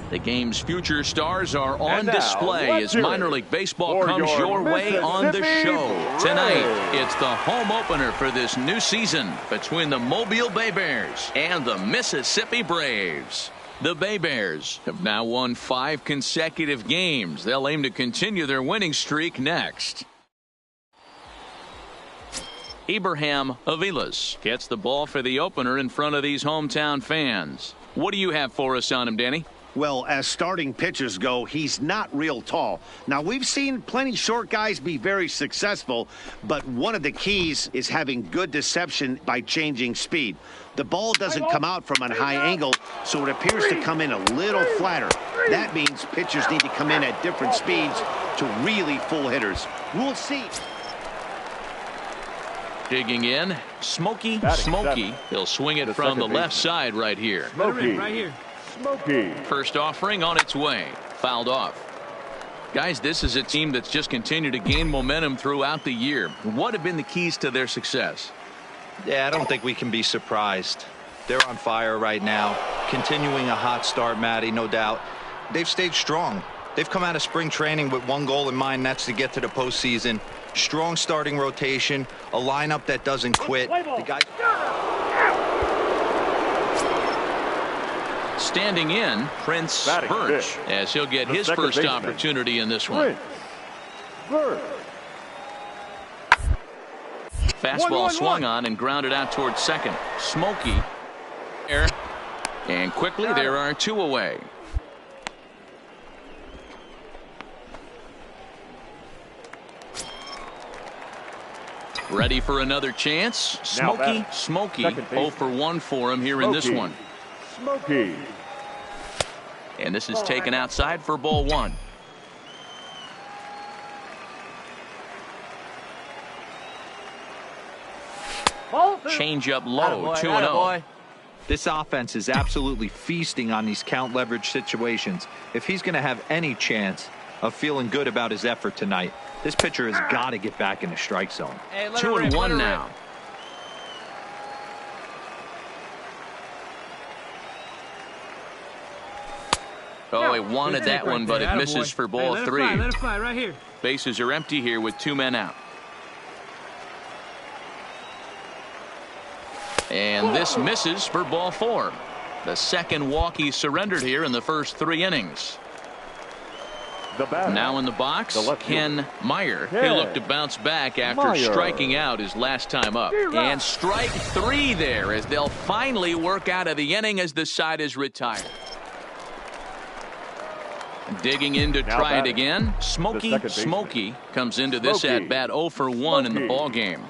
The game's future stars are on now, display as minor league baseball comes your way on the show. Tonight, it's the home opener for this new season between the Mobile Bay Bears and the Mississippi Braves. The Bay Bears have now won 5 consecutive games. They'll aim to continue their winning streak next. Abraham Avilas gets the ball for the opener in front of these hometown fans. What do you have for us on him, Danny? Well, as starting pitchers go, he's not real tall. Now, we've seen plenty short guys be very successful, but one of the keys is having good deception by changing speed. The ball doesn't come out from a high angle, so it appears to come in a little flatter. That means pitchers need to come in at different speeds to really fool hitters. We'll see. Digging in, Smokey. He'll swing it from the left side right here. Smokey. First offering on its way. Fouled off. Guys, this is a team that's just continued to gain momentum throughout the year. What have been the keys to their success? Yeah, I don't think we can be surprised. They're on fire right now. Continuing a hot start, Matty, no doubt. They've stayed strong. They've come out of spring training with one goal in mind, that's to get to the postseason. Strong starting rotation, a lineup that doesn't quit. The guys standing in, Prince Birch, as he'll get his first opportunity in this one. Fastball swung on and grounded out towards second. Smokey. And quickly there are 2 away. Ready for another chance. Smokey 0 for 1 for him here in this one. Smokey. And this is taken outside for ball 1. Change up low, 2-0. This offense is absolutely feasting on these count leverage situations. If he's going to have any chance of feeling good about his effort tonight, this pitcher has got to get back in the strike zone. 2-1 now. Oh, he wanted that one, but it misses for ball 3. Let it fly right here. Bases are empty here with 2 men out. And this misses for ball 4. The second walk he surrendered here in the first 3 innings. Now in the box, Ken Meyer. He'll look to bounce back after striking out his last time up. And strike 3 there as they'll finally work out of the inning as the side is retired. Digging in to try it again. Smokey comes into this at bat 0 for 1 in the ball game.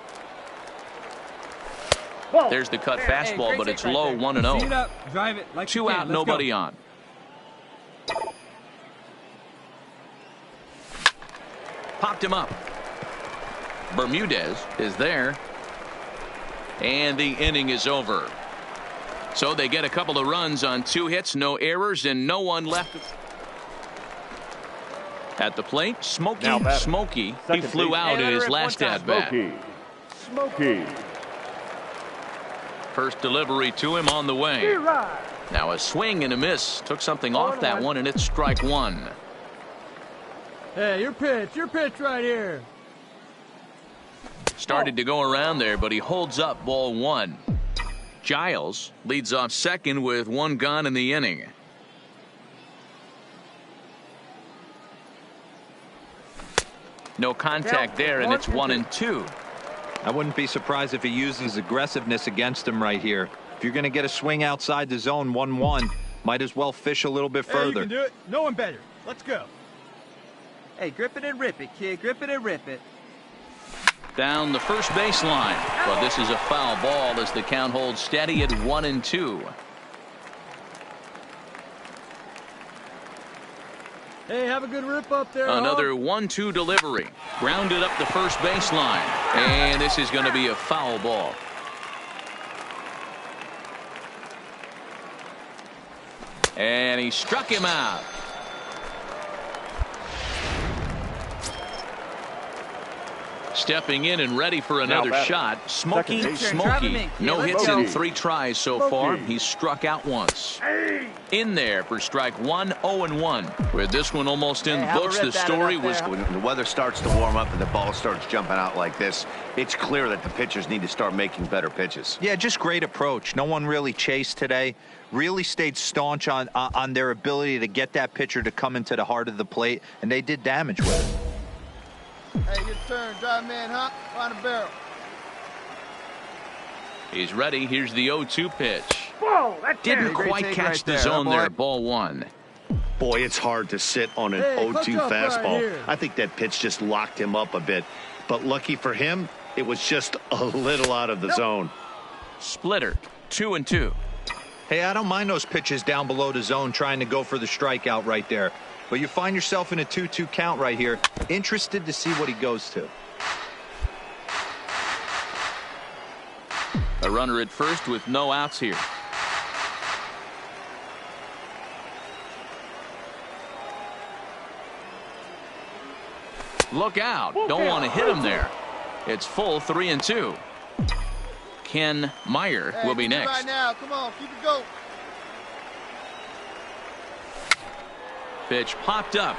There's the cut fastball, but it's low, 1-0. 2 out, nobody on. Popped him up. Bermudez is there. And the inning is over. So they get a couple of runs on 2 hits, no errors, and no one left. At the plate, Smokey. He flew out in his last at-bat. Smokey. First delivery to him on the way. Now a swing and a miss. Took something off that one, and it's strike 1. Hey, your pitch right here. Started to go around there, but he holds up ball 1. Giles leads off second with 1 gone in the inning. No contact there, and it's 1-2. I wouldn't be surprised if he uses aggressiveness against him right here. If you're going to get a swing outside the zone 1-1, might as well fish a little bit further. You can do it. No one better. Let's go. Hey, grip it and rip it, kid. Grip it and rip it. Down the first baseline, but this is a foul ball as the count holds steady at 1-2. Hey, have a good rip up there. Another 1-2 delivery. Grounded up the first baseline. And this is going to be a foul ball. And he struck him out. Stepping in and ready for another shot, Smokey. Smokey. No Let's hits go. in 3 tries so far. He's struck out once. In there for strike 1, 0-1. With this one almost in the books, the story was... When the weather starts to warm up and the ball starts jumping out like this, it's clear that the pitchers need to start making better pitches. Yeah, just great approach. No one really chased today. Really stayed staunch on their ability to get that pitcher to come into the heart of the plate, and they did damage with it. Hey, your turn. Drive man, huh? Find a barrel. He's ready. Here's the 0-2 pitch. Whoa, that's Didn't Great quite take catch right the there, zone huh, there. boy? Ball 1. Boy, it's hard to sit on an Hey, 0-2 clutch up right fastball. here. I think that pitch just locked him up a bit. But lucky for him, it was just a little out of the zone. Splitter. 2-2. Hey, I don't mind those pitches down below the zone trying to go for the strikeout right there. But you find yourself in a 2-2 count right here. Interested to see what he goes to. A runner at first with no outs here. Look out. Don't want to hit him there. It's full 3-2. Ken Meyer Hey, will be keep it next. Right now. Come on, keep it going. Pitch popped up.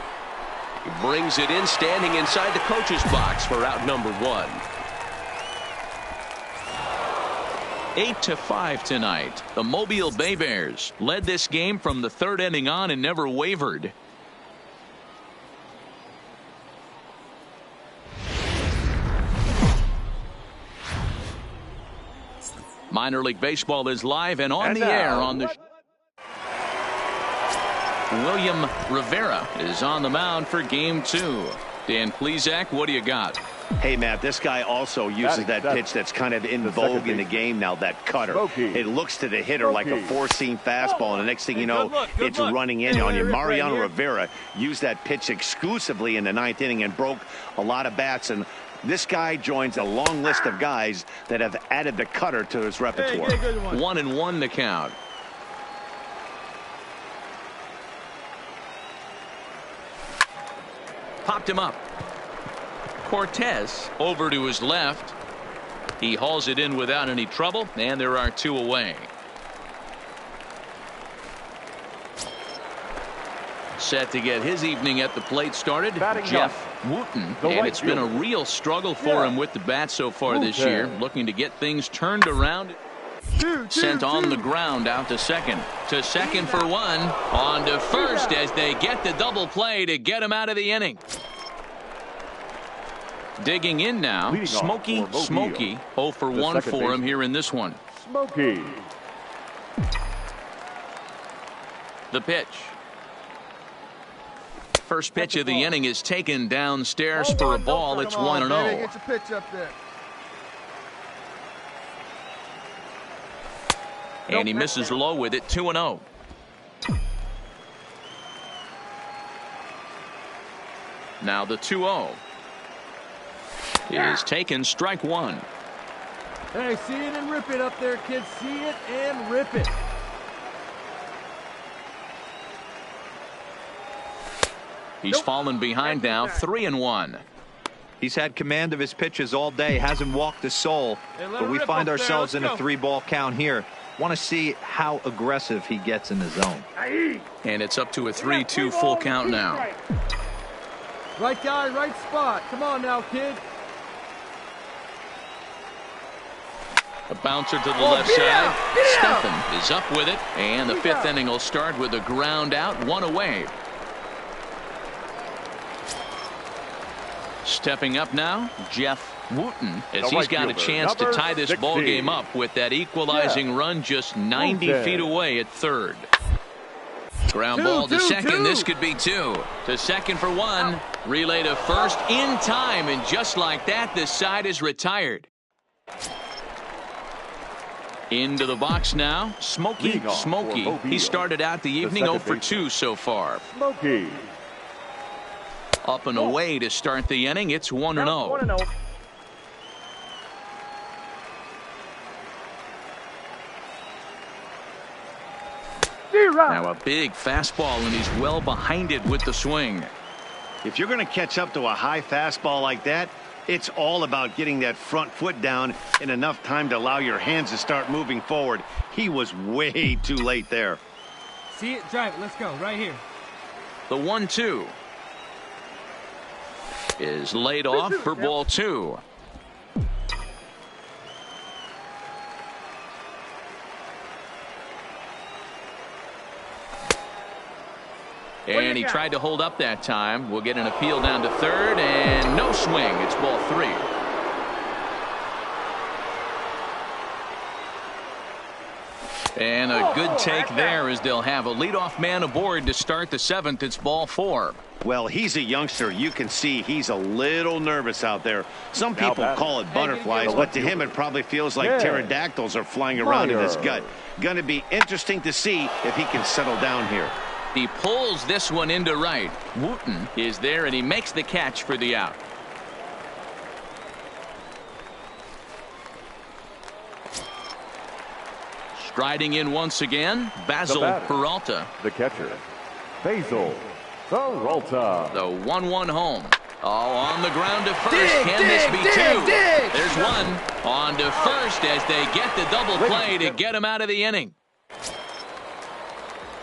He brings it in, standing inside the coach's box for out number 1. 8-5 tonight. The Mobile Bay Bears led this game from the 3rd inning on and never wavered. Minor League Baseball is live and on And the now, air on the... William Rivera is on the mound for game 2. Dan Plesac, what do you got? Hey, Matt, this guy also uses that pitch that's kind of in vogue in the game now, that cutter. Smokey. It looks to the hitter like a four-seam fastball, and the next thing you know, good it's luck. running in Hey, on you. Rip, right Mariano here. Rivera used that pitch exclusively in the 9th inning and broke a lot of bats, and this guy joins a long list of guys that have added the cutter to his Hey, repertoire. get a good one. 1-1 the count. Popped him up. Cortez over to his left. He hauls it in without any trouble, and there are 2 away. Set to get his evening at the plate started, Batting Jeff Wooten, The and right it's been a fielder. real struggle for him with the bat so far this Wooten. year, looking to get things turned around. Sent on the ground out to second. To second for 1. On to first as they get the double play to get him out of the inning. Digging in now, Leading off Smokey for Mobile. Smokey. 0 for The 1 second for him baseman. here in this one. Smokey. The pitch. First pitch of the inning is taken downstairs Hold for a on, ball. don't It's come on, 1-0. baby. Get your pitch up there. And he misses low with it. 2-0. Now the 2-0 is taken, strike 1. Hey, see it and rip it up there, kids. See it and rip it. He's fallen behind now, 3-1. He's had command of his pitches all day, hasn't walked a soul, Hey, let but him we rip find up there. ourselves Let's in a go. 3-ball count here. Want to see how aggressive he gets in the zone. And it's up to a 3-2 full count now. Right guy, right spot. Come on now, kid. A bouncer to the left side. Stephen is up with it, and the 5th inning will start with a ground out, 1 away. Stepping up now, Jeff Wooten, as The he's right got a fielder, chance to number tie this 16. ball game up with that equalizing run just 90 Wooten. feet away at 3rd. Ground Two, ball to two, second. two. This could be 2. To second for 1. Relay to first in time, and just like that, the side is retired. Into the box now, Smokey Leading off for Smokey. Mobile. He started out the evening second 0 for baseman. 2 so far. Smokey. Up and away to start the inning. It's 1-0. 1-0. Now a big fastball, and he's well behind it with the swing. If you're going to catch up to a high fastball like that, It's all about getting that front foot down in enough time to allow your hands to start moving forward. He was way too late there. See it, drive it. Let's go. Right here. The 1-2 is laid off for ball 2. And he tried to hold up that time. We'll get an appeal down to third, and no swing. It's ball 3. And a good take there as they'll have a leadoff man aboard to start the 7th. It's ball 4. Well, he's a youngster. You can see he's a little nervous out there. Some people call it butterflies, but to him it probably feels like pterodactyls are flying around in his gut. Going to be interesting to see if he can settle down here. He pulls this one into right. Wooten is there, and he makes the catch for the out. Striding in once again, Basil Peralta. The catcher, Basil Peralta. The 1-1 home. Oh, on the ground to first. Can this be two? There's one. On to first as they get the double play to get him out of the inning.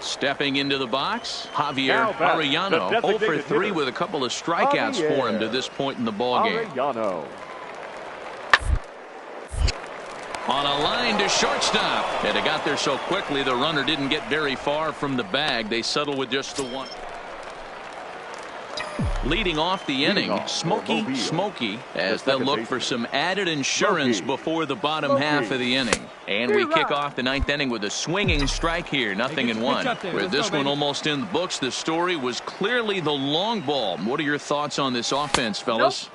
Stepping into the box, Javier Arellano, 0 for 3 with a couple of strikeouts for him to this point in the ballgame. On a line to shortstop. And it got there so quickly the runner didn't get very far from the bag. They settle with just the one. Leading off the inning, Smokey as they'll look for some added insurance before the bottom half of the inning. And we kick off the 9th inning with a swinging strike here, 0-1. With this one almost in the books, the story was clearly the long ball. What are your thoughts on this offense, fellas?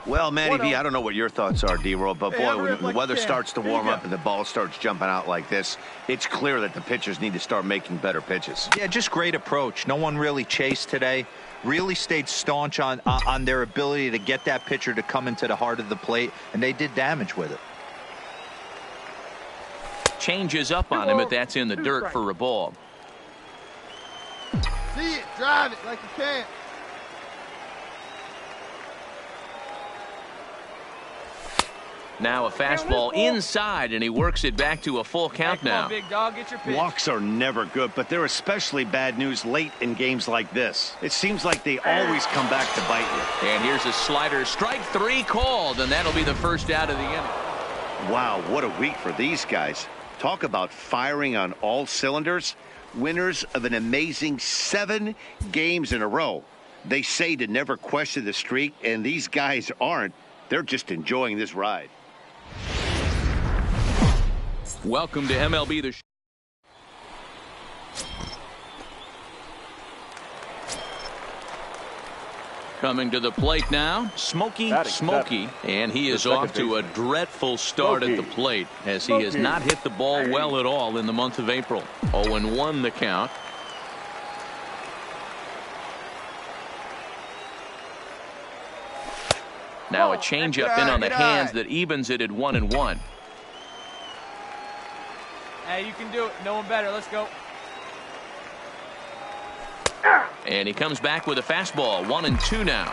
Well, Matty V, I don't know what your thoughts are, D-Roll, but boy, when the weather starts to warm up and the ball starts jumping out like this, it's clear that the pitchers need to start making better pitches. Yeah, just great approach. No one really chased today. Really stayed staunch on their ability to get that pitcher to come into the heart of the plate, and they did damage with it. Changes up on him, but that's in the dirt for a ball. See it, drive it like you can. Now a fastball inside, and he works it back to a full count now. Big dog, get your pitch. Walks are never good, but they're especially bad news late in games like this. It seems like they always come back to bite you. And here's a slider, strike 3 called, and that'll be the first out of the inning. Wow, what a week for these guys. Talk about firing on all cylinders. Winners of an amazing 7 games in a row. They say to never question the streak, and these guys aren't. They're just enjoying this ride. Welcome to MLB The Show. Coming to the plate now, Smokey, and he is off to a dreadful start at the plate as he has not hit the ball well at all in the month of April. 0-1 the count. Now a changeup in on the hands that evens it at 1-1. Hey, you can do it. No one better. Let's go. And he comes back with a fastball. 1-2 now.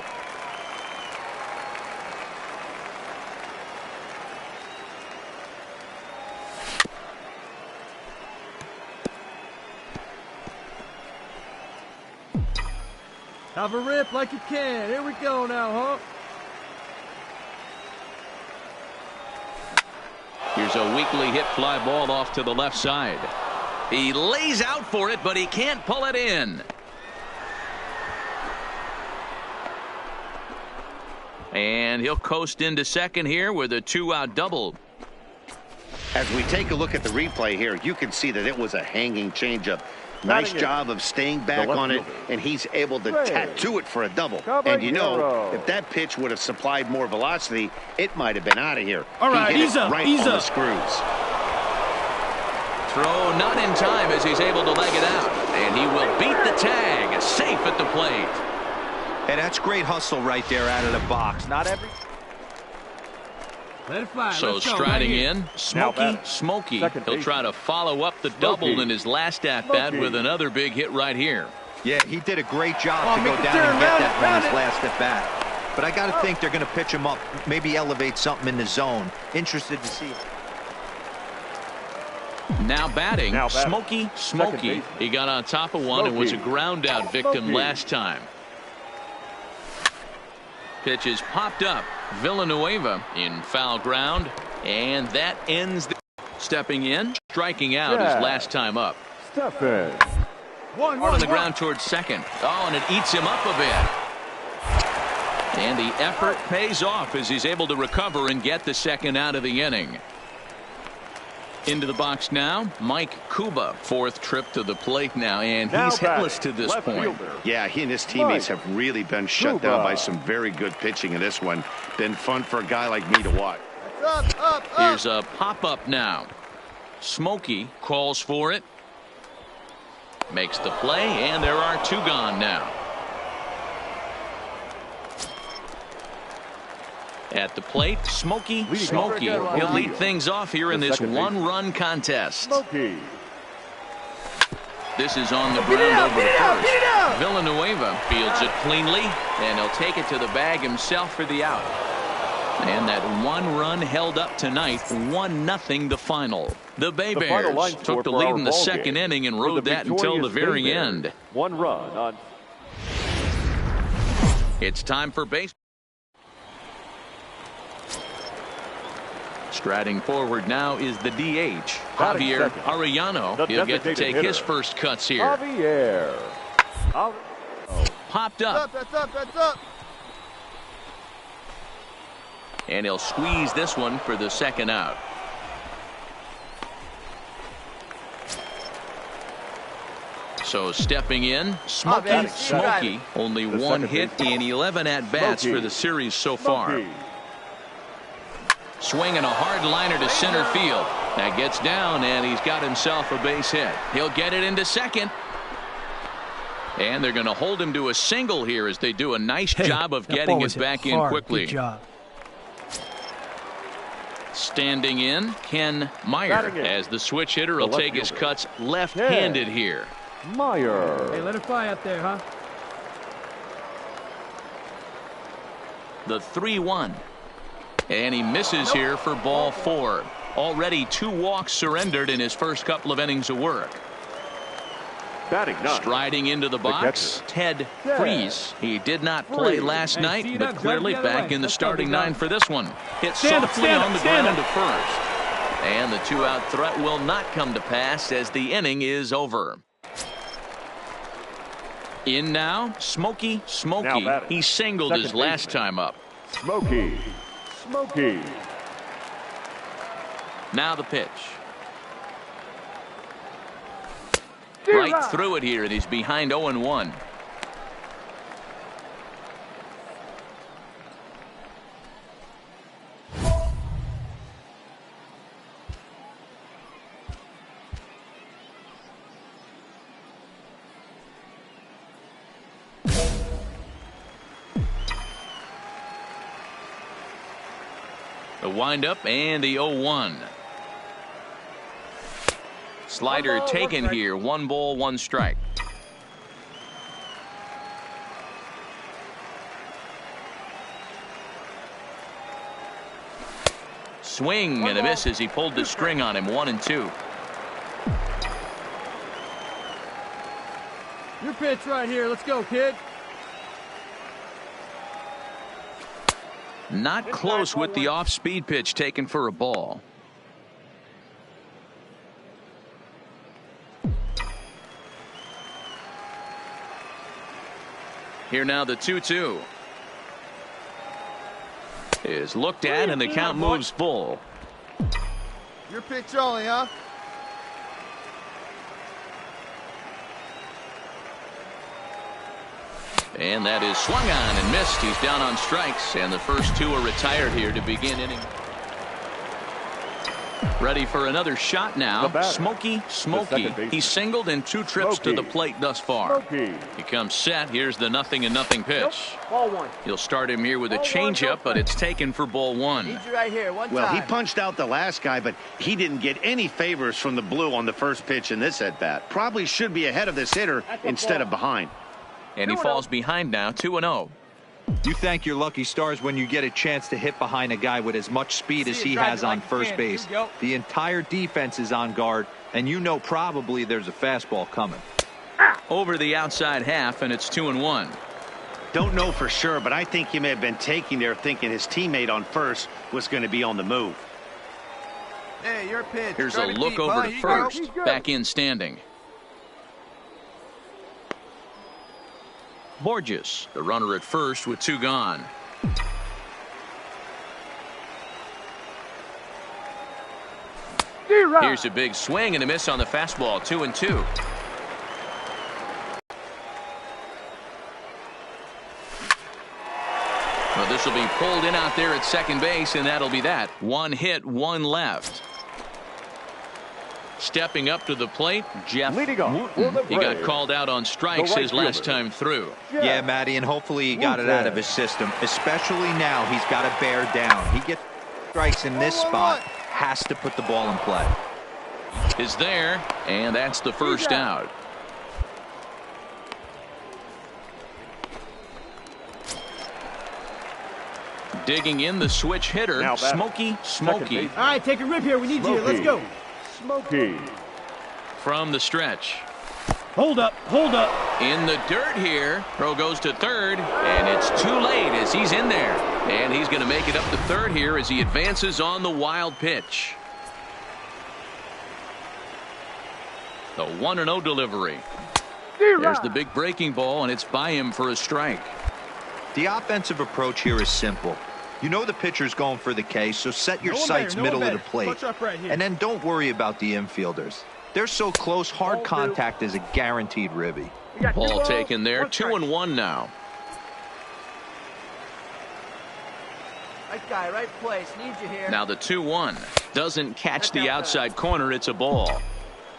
Have a rip like you can. Here we go now, huh? Here's a weakly hit fly ball off to the left side. He lays out for it, but he can't pull it in. And he'll coast into second here with a 2-out double. As we take a look at the replay here, you can see that it was a hanging changeup. Nice job of staying back on it, and he's able to tattoo it for a double. And you know, if that pitch would have supplied more velocity, it might have been out of here. All right, ease up, right on the screws. Throw not in time as he's able to leg it out. And he will beat the tag, safe at the plate. Hey, that's great hustle right there out of the box. Not every... Let it fly. So striding in, Smokey. He'll try to follow up the double in his last at-bat with another big hit right here. Yeah, he did a great job to go down and get that one his last at-bat. but I got to think they're going to pitch him up, maybe elevate something in the zone. Interested to see. Now batting, Smokey. He got on top of one and was a ground out victim last time. Pitch is popped up. Villanueva in foul ground, and that ends the stepping in. Striking out his last time up. Stephen. Hard on the ground towards second. Oh, and it eats him up a bit. And the effort pays off as he's able to recover and get the second out of the inning. Into the box now, Mike Kuba, fourth trip to the plate now, and he's hitless to this point. Yeah, he and his teammates have really been shut down by some very good pitching in this one. Been fun for a guy like me to watch. Up. Here's a pop-up now. Smokey calls for it. Makes the play, and there are two gone now. At the plate, Smokey. He'll lead things off here in this one-run contest. This is on the ground over to first. Villanueva fields it cleanly, and he'll take it to the bag himself for the out. And that one run held up tonight, 1-0 the final. The Bay Bears took the lead in the second inning and rode that until the very end. 1 run on. It's time for base. Striding forward now is the DH, Javier Arellano. He'll get to take his first cuts here. Javier. Popped up. That's up. And he'll squeeze this one for the second out. So stepping in, Smokey. Only one hit in 11 at-bats for the series so far. Swinging a hard liner to center field. That gets down, and he's got himself a base hit. He'll get it into second. And they're going to hold him to a single here as they do a nice job of getting it back in quickly. Good job. Standing in, Ken Meyer, as the switch hitter will take his cuts left-handed here. Meyer. Hey, let it fly up there, huh? The 3-1. And he misses here for ball 4. Already 2 walks surrendered in his first couple of innings of work. Striding into the box, Ted Freese. He did not play last night, but clearly back in the starting 9 for this one. Hit softly on the ground to first. And the 2-out threat will not come to pass as the inning is over. In now, Smokey. He singled his last time up. Smokey. Now the pitch. Right through it here, and he's behind 0-1. The windup and the 0-1. Slider taken here. 1 ball, 1 strike. Swing and a miss as he pulled the string on him. 1-2. Your pitch right here. Let's go, kid. Not close with the off-speed pitch taken for a ball. Here now the 2-2 is looked at, and the count moves full. Your pitch only, huh? And that is swung on and missed. He's down on strikes, and the first 2 are retired here to begin inning. Ready for another shot now. Smokey. He singled in 2 trips to the plate thus far. He comes set. Here's the 0-0 pitch. Ball 1. He'll start him here with a changeup, but it's taken for ball 1. Need you right here. Well, he punched out the last guy, but he didn't get any favors from the blue on the first pitch in this at-bat. Probably should be ahead of this hitter instead of behind. And he falls behind now, 2-0. You thank your lucky stars when you get a chance to hit behind a guy with as much speed as he has on first base. The entire defense is on guard, and you know probably there's a fastball coming. Over the outside half, and it's 2-1. Don't know for sure, but I think he may have been taking there thinking his teammate on first was going to be on the move. Hey, your pitch. Here's a look over to first. Back in standing. Borges, the runner at first with 2 gone. Here's a big swing and a miss on the fastball. 2-2. Well, this will be pulled in out there at second base, and that'll be that. 1 hit, 1 left. Stepping up to the plate, Jeff Wooten. He got called out on strikes his last time through. Yeah, Matty, and hopefully he got it out of his system. Especially now, he's got to bear down. He gets strikes in this spot, has to put the ball in play. Is there, and that's the first out. Digging in the switch hitter, Smokey. All right, take a rip here. We need you. Let's go. Smokey. From the stretch. Hold up. In the dirt here. Throw goes to third, and it's too late as he's in there. And he's going to make it up to third here as he advances on the wild pitch. The 1-0 delivery. There's the big breaking ball, and it's by him for a strike. The offensive approach here is simple. You know the pitcher's going for the K, so set your sights middle of the plate. And then don't worry about the infielders. They're so close, hard contact is a guaranteed ribby. Ball taken there, 2-1 now. Right guy, right place. Need you here. Now the 2-1. Doesn't catch the outside corner. It's a ball.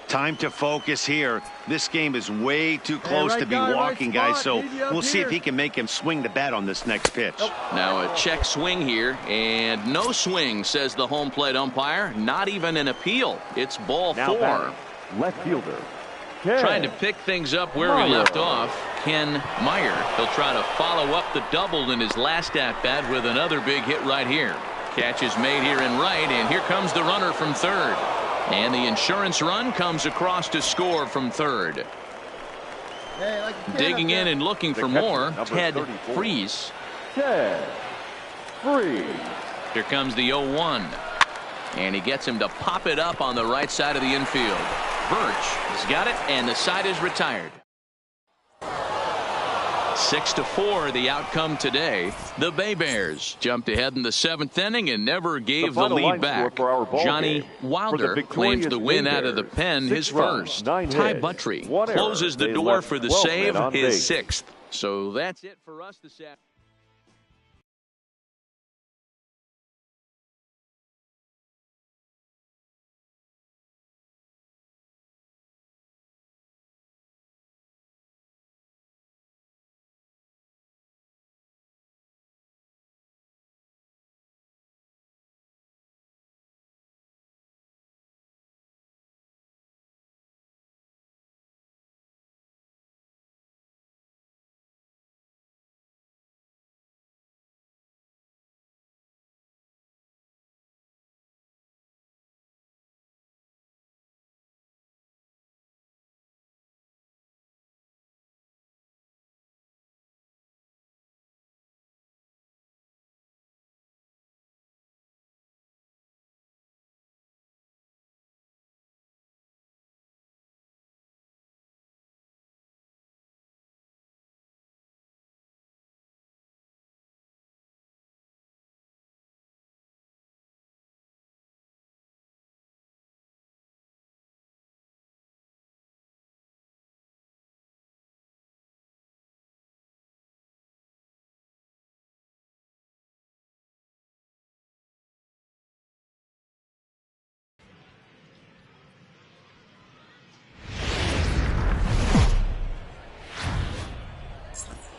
Time to focus here. This game is way too close to be walking, guys, so we'll see if he can make him swing the bat on this next pitch. Now a check swing here, and no swing, says the home plate umpire. Not even an appeal. It's ball 4. Left fielder. Trying to pick things up where he left off, Ken Meyer. He'll try to follow up the double in his last at-bat with another big hit right here. Catch is made here in right, and here comes the runner from third. And the insurance run comes across to score from third. Digging in and looking for more, Ted Freese. Ted Freese. Here comes the 0-1. And he gets him to pop it up on the right side of the infield. Birch has got it, and the side is retired. 6-4 the outcome today. The Bay Bears jumped ahead in the 7th inning and never gave the lead back. Johnny Wilder claims the win out of the pen, his first. Ty Buttry closes the door for the save, his 6th. So that's it for us this afternoon.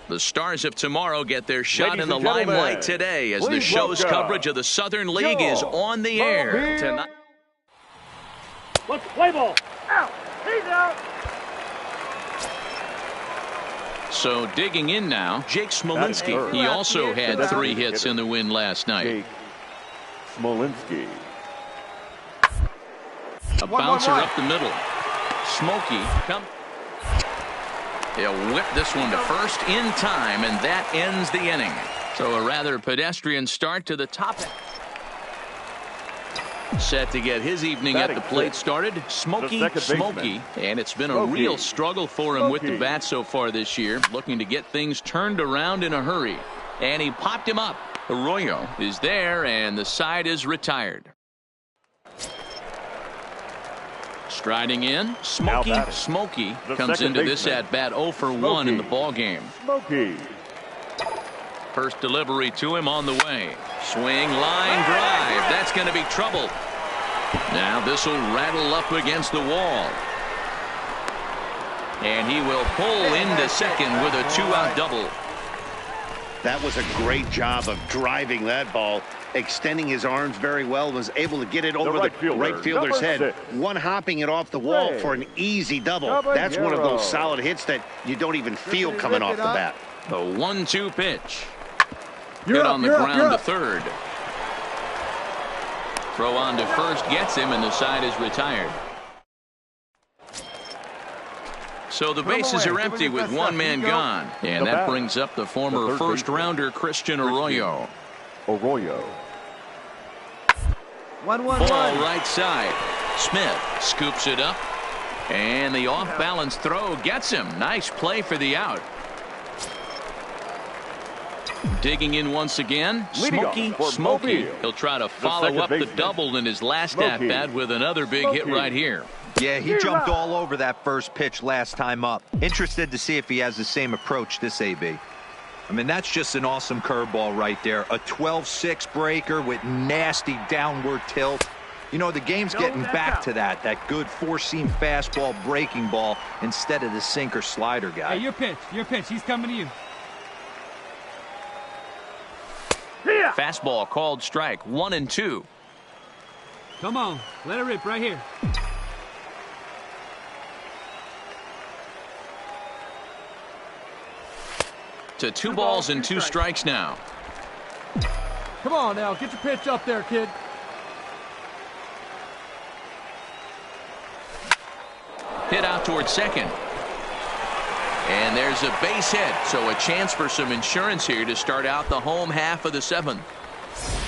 The stars of tomorrow get their shot in the limelight today as the show's coverage of the Southern League is on the air tonight. Let's play ball. Out. He's out. So digging in now, Jake Smolinski. He also had 3 hits in the win last night. Jake Smolinski. A bouncer up the middle. Smokey come. He'll whip this one to first in time, and that ends the inning. So a rather pedestrian start to the top. Set to get his evening at the plate started, Smokey. And it's been a real struggle for him with the bat so far this year, looking to get things turned around in a hurry. And he popped him up. Arroyo is there, and the side is retired. Striding in, Smokey comes into this at bat 0 for 1 in the ball game. First delivery to him on the way. Swing, line drive. That's going to be trouble. Now this will rattle up against the wall. And he will pull into second with a 2-out double. That was a great job of driving that ball, extending his arms very well, was able to get it over the right fielder's head, one-hopping it off the wall for an easy double. That's one of those solid hits that you don't even feel coming off the bat. The 1-2 pitch. Hit on the ground to third. Throw on to first gets him, and the side is retired. So the bases are empty with 1 man gone. And that brings up the former first-rounder Christian Arroyo. Ball right side. Smith scoops it up. And the off-balance throw gets him. Nice play for the out. Digging in once again, Smokey. He'll try to follow up the double in his last at-bat with another big hit right here. Yeah, he jumped all over that first pitch last time up. Interested to see if he has the same approach this AB. I mean, that's just an awesome curveball right there. A 12-6 breaker with nasty downward tilt. You know, the game's getting back to that good four-seam fastball breaking ball instead of the sinker slider guy. Hey, your pitch. He's coming to you. Fastball called strike, 1-2. Come on, let it rip right here. To 2 balls and 2 strikes now. Come on now, get your pitch up there, kid. Hit out towards second. And there's a base hit, so a chance for some insurance here to start out the home half of the 7th.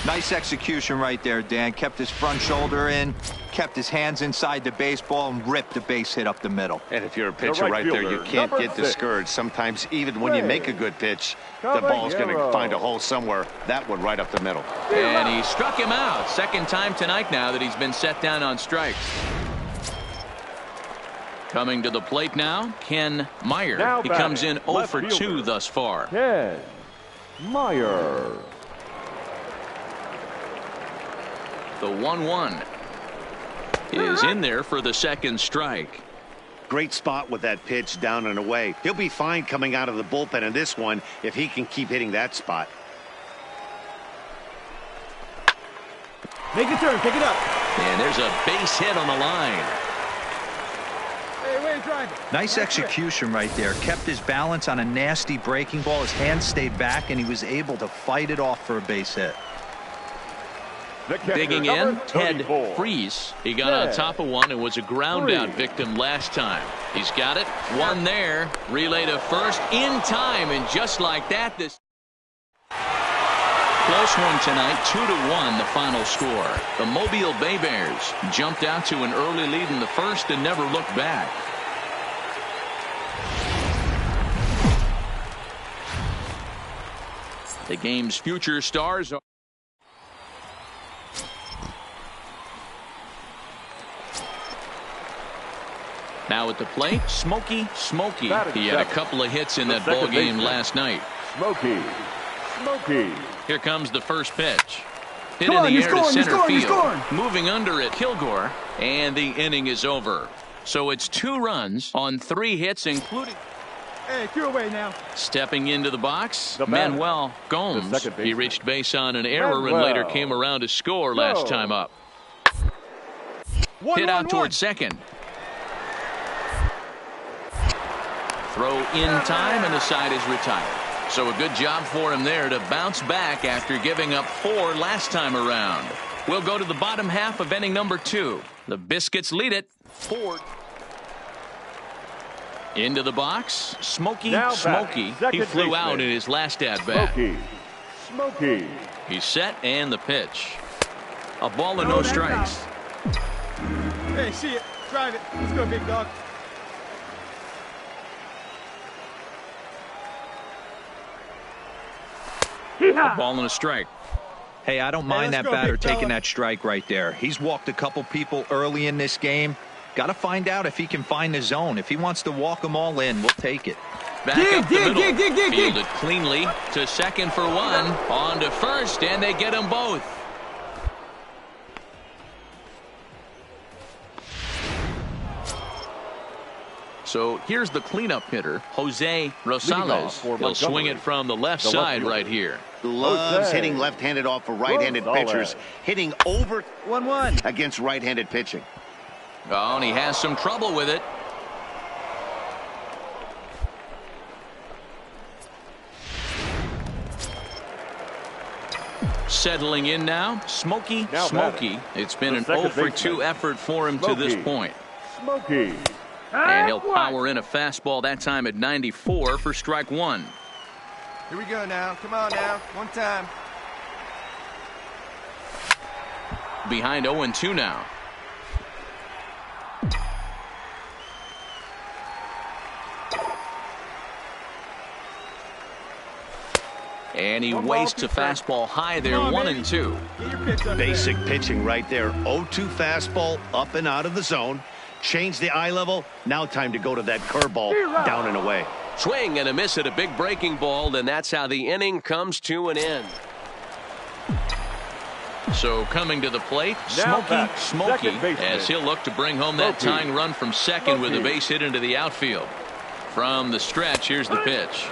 Nice execution right there, Dan. Kept his front shoulder in, kept his hands inside the baseball, and ripped the base hit up the middle. And if you're a pitcher right there, you can't get discouraged. Sometimes even when you make a good pitch, the ball's going to find a hole somewhere. That one right up the middle. And he struck him out. Second time tonight now that he's been set down on strikes. Coming to the plate now, Ken Meyer. He comes in 0 for 2 thus far. Ken Meyer. The 1-1 is in there for the second strike. Great spot with that pitch down and away. He'll be fine coming out of the bullpen in this one if he can keep hitting that spot. Make a turn, pick it up. And there's a base hit on the line. Nice execution right there. Kept his balance on a nasty breaking ball. His hands stayed back, and he was able to fight it off for a base hit. Digging in, Ted Freese. He got on top of one and was a ground-out victim last time. He's got it. One there. Relay to first in time, and just like that, this close one tonight, 2-1 the final score. The Mobile Bay Bears jumped out to an early lead in the first and never looked back. The game's future stars are now at the plate, Smokey. He had a couple of hits in that ball game last night. Smokey. Here comes the first pitch. Hit in the air to center field. Moving under it, Kilgore. And the inning is over. So it's 2 runs on 3 hits, including... Hey, you're away now. Stepping into the box, Manuel Gomes. He reached base on an error and later came around to score last time up. Hit out towards second. throw in time, and the side is retired. So a good job for him there to bounce back after giving up 4 last time around. We'll go to the bottom half of inning number 2. The Biscuits lead it 4. Into the box, Smokey. He flew out in his last at-bat. Smokey. He's set, and the pitch. A ball and no strikes. Hey, see it. Drive it. Let's go, big dog. A ball and a strike. Hey, I don't mind that batter taking that strike right there. He's walked a couple people early in this game. Got to find out if he can find the zone. If he wants to walk them all in, we'll take it. Back up the middle. Fielded cleanly to second for 1. On to first, and they get them both. So here's the cleanup hitter, Jose Rosales. He'll swing it from the left side right here. Loves hitting left-handed off for right-handed pitchers. Hitting over 1-1 against right-handed pitching. Oh, and he has some trouble with it. Settling in now, Smokey. It's been an 0 for 2 effort for him to this point. Smokey. And he'll power in a fastball that time at 94 for strike 1. Here we go now. Come on now. One time. Behind 0-2 now. And he wastes a fastball high there, 1-2. Basic pitching right there. 0-2 fastball up and out of the zone. Change the eye level. Now time to go to that curveball down and away. Swing and a miss at a big breaking ball, and that's how the inning comes to an end. So coming to the plate, Smokey, as he'll look to bring home that tying run from second with a base hit into the outfield. From the stretch, here's the pitch.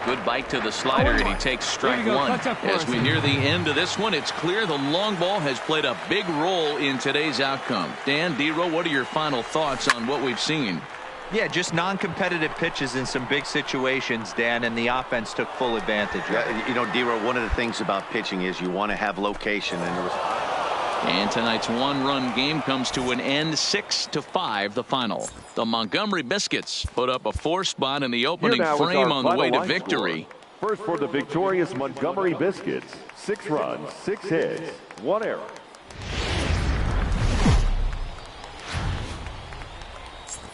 Good bite to the slider, and he takes strike 1. As we near the end of this one, it's clear the long ball has played a big role in today's outcome. Dan, D-Row, what are your final thoughts on what we've seen? Yeah, just non-competitive pitches in some big situations, Dan, and the offense took full advantage. Yeah, you know, D-Row, one of the things about pitching is you want to have location. And tonight's 1-run game comes to an end, 6-5 the final. The Montgomery Biscuits put up a 4 spot in the opening frame on the way to victory. First for the victorious Montgomery Biscuits. 6 runs, 6 hits, 1 error.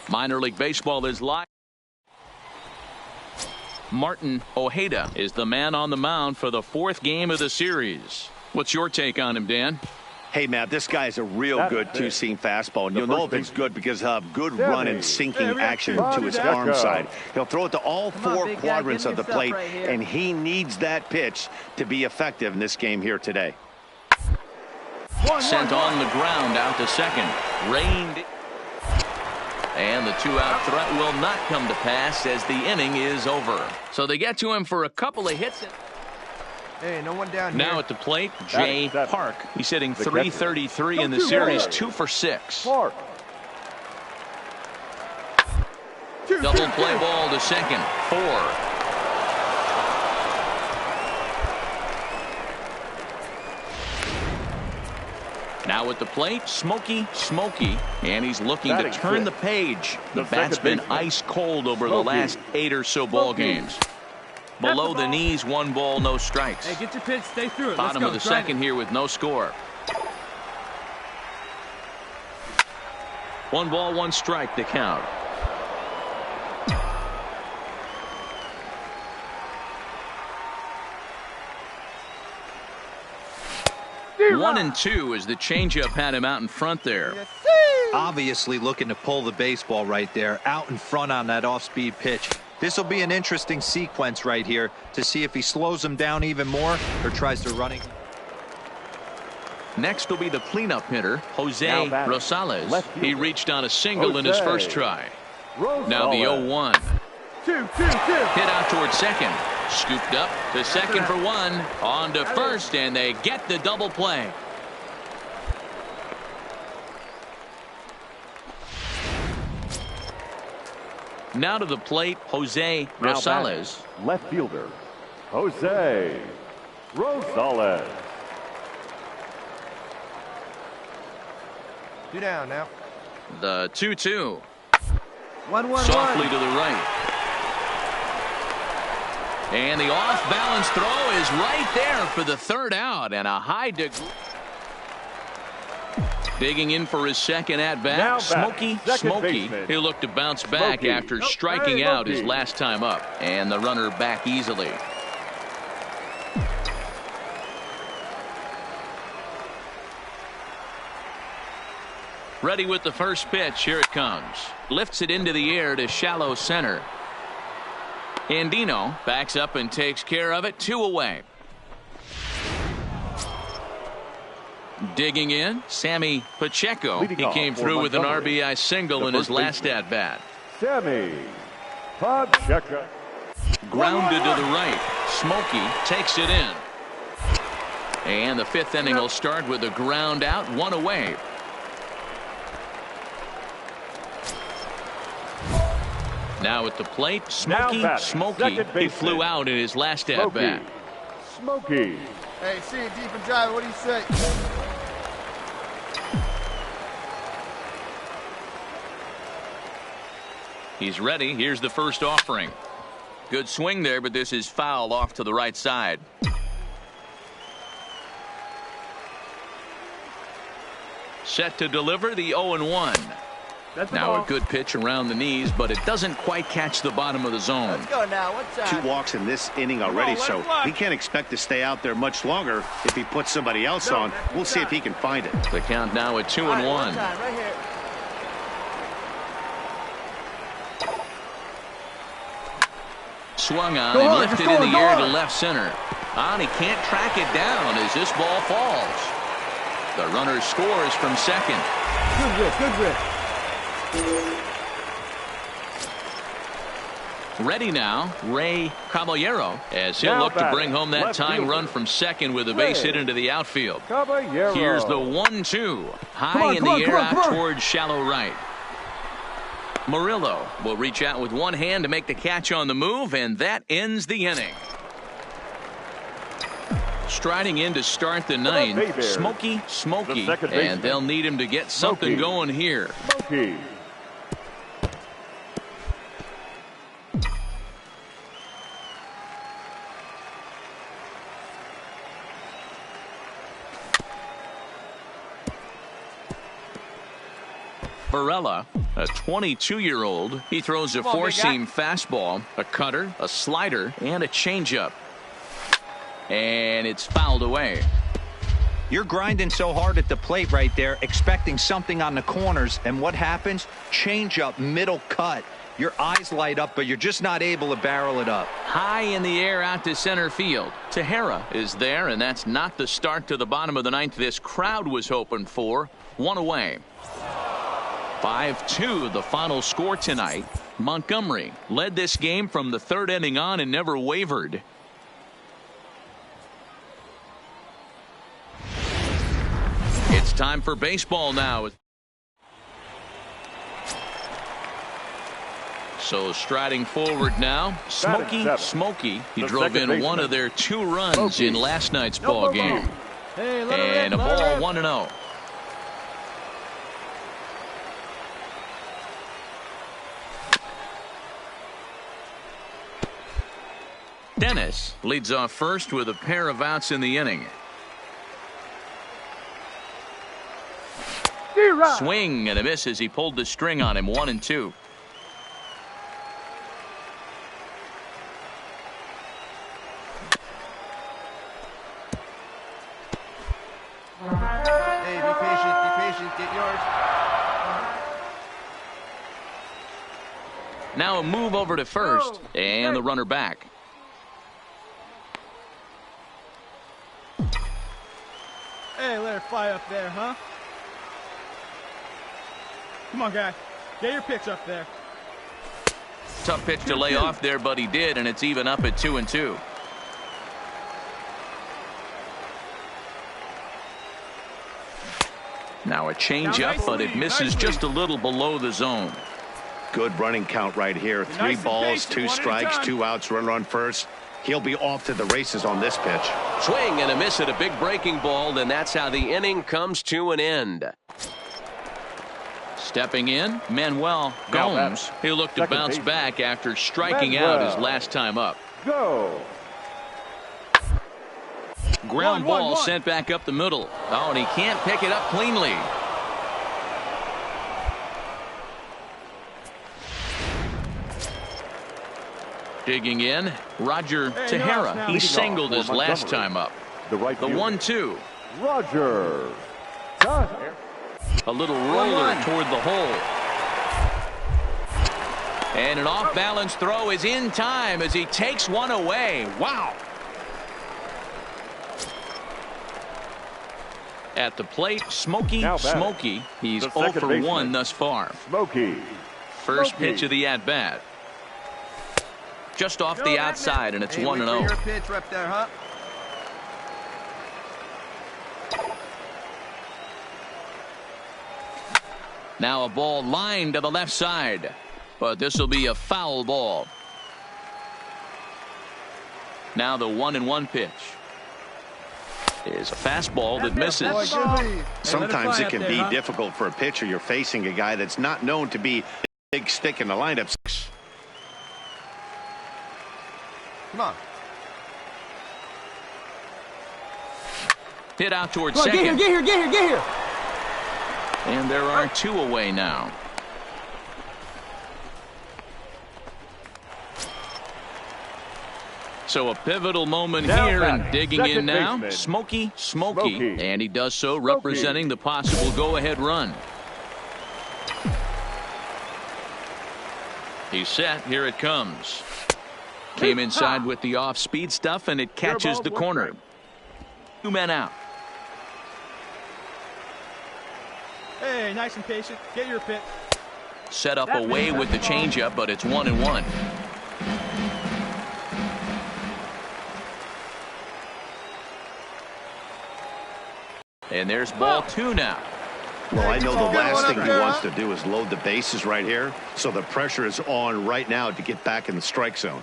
Minor League Baseball is live. Martin Ojeda is the man on the mound for the 4th game of the series. What's your take on him, Dan? Hey, Matt, this guy's a real good two-seam fastball. And you'll know if it's good because he'll have good run and sinking action to his arm side. He'll throw it to all 4 quadrants of the plate, and he needs that pitch to be effective in this game here today. Sent on the ground out to second. Reined. And the 2-out threat will not come to pass as the inning is over. So they get to him for a couple of hits. Hey, no one down here. Now at the plate, Jay Park. He's hitting .333 in the series, 2 for 6. Park. Double play ball to second, 4. Now at the plate, Smokey, and he's looking to turn the page. The bat's been ice cold over the last 8 or so ball games. Below the knees, 1 ball, no strikes. Hey, get your pitch, stay through it. Bottom of the second here with no score. 1 ball, 1 strike to count. One and 2 as the changeup had him out in front there. Obviously looking to pull the baseball right there, out in front on that off-speed pitch. This will be an interesting sequence right here to see if he slows him down even more or tries to run it. Next will be the cleanup hitter, Jose Rosales. He reached on a single in his first try. Now the 0-1. 2-2-2. Hit out toward second. Scooped up to second for 1. On to first, and they get the double play. Now to the plate, Jose Rosales. Left fielder, Jose Rosales. 2 down now. The 2-2. 1-1-1. Softly to the right. And the off-balance throw is right there for the third out, and a high degree. Digging in for his second at-bat, Smokey. He'll look to bounce back after striking out his last time up. And the runner back easily. Ready with the first pitch. Here it comes. Lifts it into the air to shallow center. Andino backs up and takes care of it. 2 away. Digging in, Sammy Pacheco. He came through with an RBI single in his last at-bat. Sammy Pacheco. Grounded to the right. Smokey takes it in. And the 5th inning will start with a ground out, 1 away. Now at the plate, Smokey. He flew out in his last at-bat. Smokey. Hey, see it deep and drive. What do you say? He's ready. Here's the first offering. Good swing there, but this is foul off to the right side. Set to deliver the 0-1. Now a good pitch around the knees, but it doesn't quite catch the bottom of the zone. Let's go now. What's that? 2 walks in this inning already, so he can't expect to stay out there much longer if he puts somebody else on. We'll see if he can find it. The count now at 2-1. Right here. Swung on and lifted in the air to left center. On, he can't track it down as this ball falls. The runner scores from second. Good rip. Ready now, Ray Caballero, as he'll look to bring home that tying run from second with a base hit into the outfield. Here's the 1-2. High in the air out towards shallow right. Murillo will reach out with one hand to make the catch on the move, and that ends the inning. Striding in to start the 9th, Smokey, and they'll need him to get something going here. Varela, a 22-year-old. He throws a 4-seam fastball, a cutter, a slider, and a changeup. And it's fouled away. You're grinding so hard at the plate right there, expecting something on the corners, and what happens? Changeup, middle cut. Your eyes light up, but you're just not able to barrel it up. High in the air out to center field. Tejera is there, and that's not the start to the bottom of the 9th this crowd was hoping for. 1 away. 5-2 the final score tonight. Montgomery led this game from the 3rd inning on and never wavered. It's time for baseball now. So striding forward now, Smokey. He drove in one of their 2 runs in last night's ball game. And a ball 1-0. Dennis leads off first with a pair of outs in the inning. Swing and a miss as he pulled the string on him. 1-2. Hey, be patient, get yours. Now a move over to first, and the runner back. Hey, let her fly up there, huh? Come on, guy. Get your pitch up there. Tough pitch to lay off there, but he did, and it's even up at 2-2. Now a changeup, but it misses just a little below the zone. Good running count right here. 3 balls, 2 strikes, 2 outs, runner on first. He'll be off to the races on this pitch. Swing and a miss at a big breaking ball, and that's how the inning comes to an end. Stepping in, Manuel Gomes. He'll look to bounce back after striking out his last time up. Go. Ground ball sent back up the middle. Oh, and he can't pick it up cleanly. Digging in, Roger Tejera. He singled his last time up. The 1-2. Roger. A little roller toward the hole. And an off-balance throw is in time as he takes one away. Wow. At the plate, Smokey. He's 0 for 1 thus far. Smokey. First pitch of the at-bat. Just off the outside, and it's 1-0. Your pitch right there, huh? Now a ball lined to the left side, but this will be a foul ball. Now the 1-1 pitch is a fastball that misses. Sometimes it can be difficult for a pitcher. You're facing a guy that's not known to be a big stick in the lineup. Come on. Hit out towards second. Get here. And there are 2 away now. So a pivotal moment here, and digging in now, Smokey. And he does so representing the possible go-ahead run. He's set. Here it comes. Came inside with the off-speed stuff, and it catches the corner. 2 men out. Hey, nice and patient. Get your pitch. Set up away with the changeup, but it's 1-1. And there's ball 2 now. Well, I know the last thing he wants to do is load the bases right here, so the pressure is on right now to get back in the strike zone.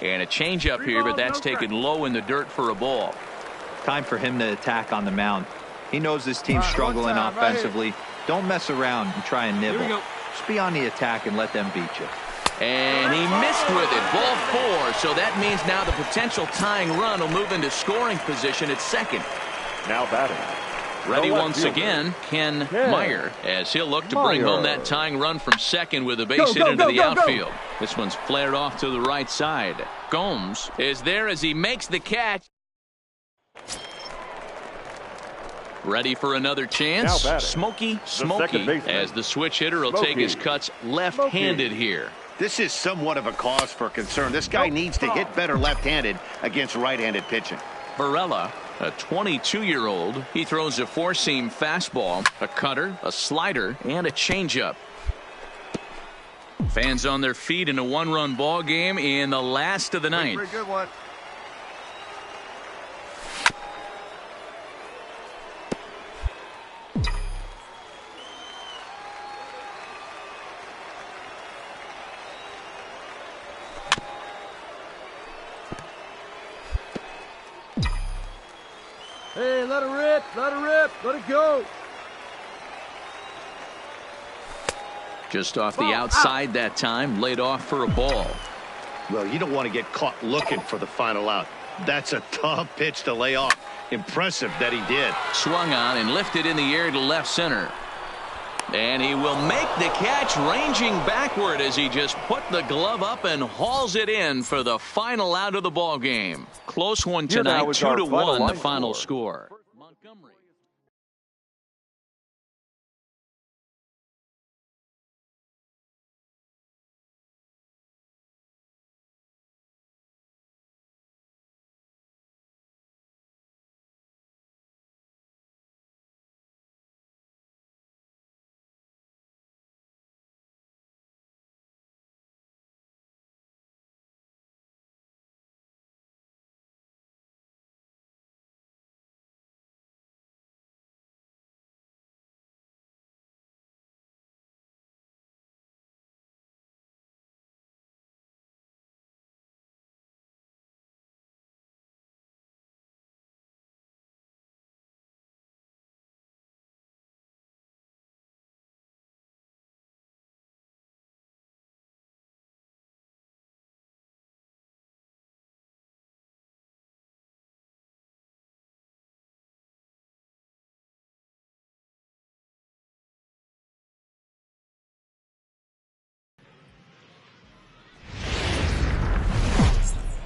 And a changeup here, but that's taken low in the dirt for a ball. Time for him to attack on the mound. He knows this team's struggling offensively. Don't mess around and try and nibble. Just be on the attack and let them beat you. And he missed with it. Ball 4. So that means now the potential tying run will move into scoring position at second. Now batting. Ready once again, Ken Meyer, as he'll look to bring home that tying run from second with a base hit into the outfield. This one's flared off to the right side. Gomes is there as he makes the catch. Ready for another chance. Smokey as the switch hitter will take his cuts left-handed here. This is somewhat of a cause for concern. This guy needs to hit better left-handed against right-handed pitching. Varela, a 22-year-old, he throws a 4-seam fastball, a cutter, a slider, and a changeup. Fans on their feet in a 1-run ball game in the last of the ninth. Pretty good one. Hey, let it rip, let it go. Just off the outside that time, laid off for a ball. Well, you don't want to get caught looking for the final out. That's a tough pitch to lay off. Impressive that he did. Swung on and lifted in the air to left center. And he will make the catch, ranging backward as he just put the glove up and hauls it in for the final out of the ball game. Close one tonight, 2-1 the final score.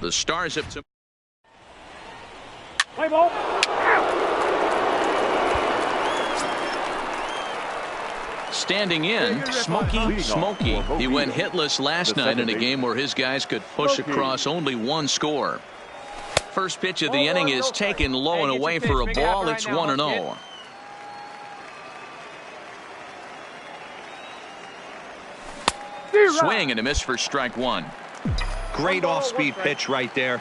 The Stars up to Play ball. standing in, Smokey. He went hitless last night in a game where his guys could push across only one score. First pitch of the inning is taken low and away for a ball. It's 1-0. Swing and a miss for strike one. Great off-speed pitch right there.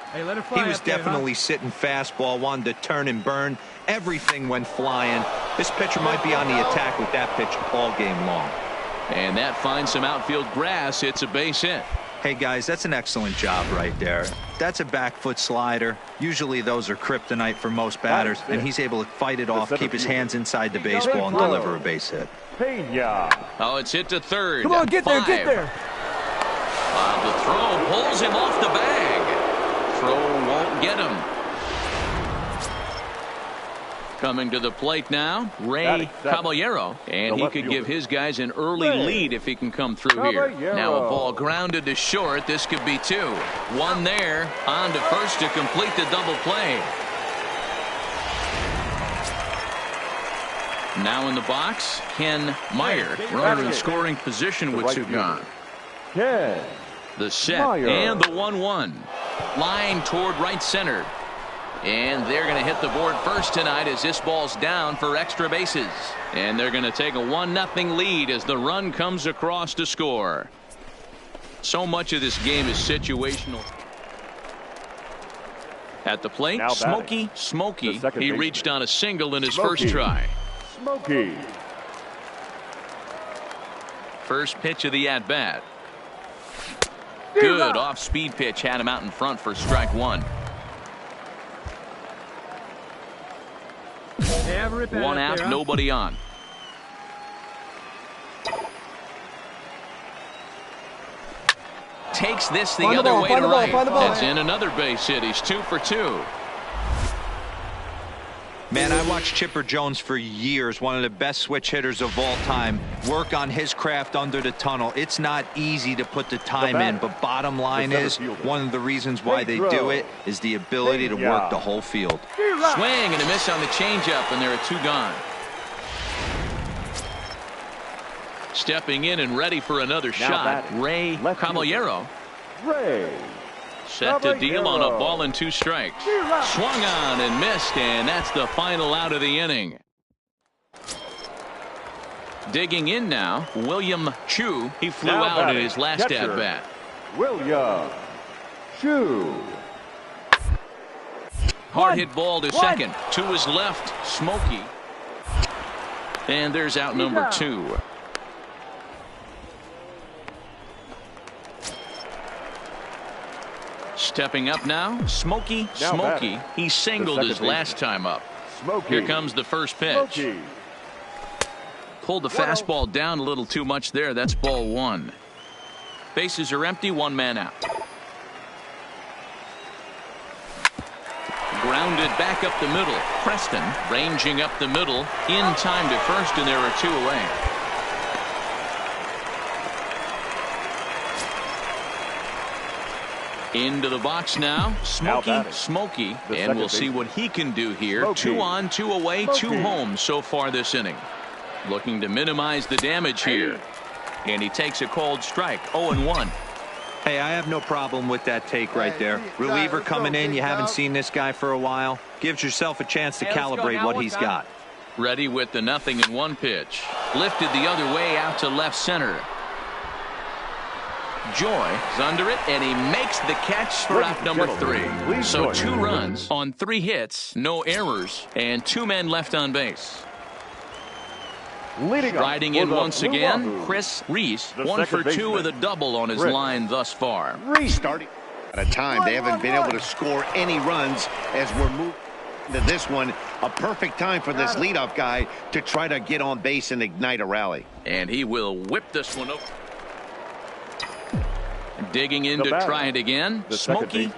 He was definitely sitting fastball, wanted to turn and burn. Everything went flying. This pitcher might be on the attack with that pitch all game long. And that finds some outfield grass. It's a base hit. Hey, guys, that's an excellent job right there. That's a back foot slider. Usually those are kryptonite for most batters, and he's able to fight it off, keep his hands inside the baseball, and deliver a base hit. Oh, it's hit to third. Come on, get there, get there. The throw pulls him off the bag. Throw won't get him. Coming to the plate now, Ray Caballero, and he could give his guys an early lead if he can come through here. Now a ball grounded to short. This could be two. One there, on to first to complete the double play. Now in the box, Ken Meyer, runner in scoring position with two gone. The set and the 1-1. Line toward right center. And they're going to hit the board first tonight as this ball's down for extra bases. And they're going to take a 1-0 lead as the run comes across to score. So much of this game is situational. At the plate, Smokey. He reached on a single in his first try. First pitch of the at-bat. Good off-speed pitch had him out in front for strike one. One out, nobody on. Takes this the other way to right. That's in another base hit. He's 2 for 2. Man, I watched Chipper Jones for years, one of the best switch hitters of all time, work on his craft under the tunnel. It's not easy to put the time in, but bottom line is, one of the reasons why they do it is the ability to work the whole field. Swing and a miss on the changeup, and there are two gone. Stepping in and ready for another shot, Ray Caballero. Set to deal on a ball and 2 strikes. Swung on and missed, and that's the final out of the inning. Digging in now, William Chu. He flew out in his last at-bat. William Chu. Hard hit ball to second. To his left, Smokey. And there's out number 2. Stepping up now, Smokey. He singled his last time up. Here comes the first pitch. Pulled the fastball down a little too much there. That's ball 1. Bases are empty, 1 man out. Grounded back up the middle. Preston ranging up the middle in time to first, and there are 2 away. Into the box now, Smokey, and we'll see what he can do here. 2 on, 2 away, 2 home so far this inning. Looking to minimize the damage here. And he takes a called strike, 0-1. Hey, I have no problem with that take right there. Reliever coming in, you haven't seen this guy for a while. Gives yourself a chance to calibrate what he's got. Ready with the 0-1 pitch. Lifted the other way out to left center. Joy is under it, and he makes the catch for out number 3. So 2 runs on 3 hits, no errors, and 2 men left on base. Riding in once again, Chris Reese, 1 for 2 with a double on his line thus far. Starting at a time, they haven't been able to score any runs as we're moving to this one. A perfect time for this leadoff guy to try to get on base and ignite a rally. And he will whip this one up. Digging in to try it again. Smokey.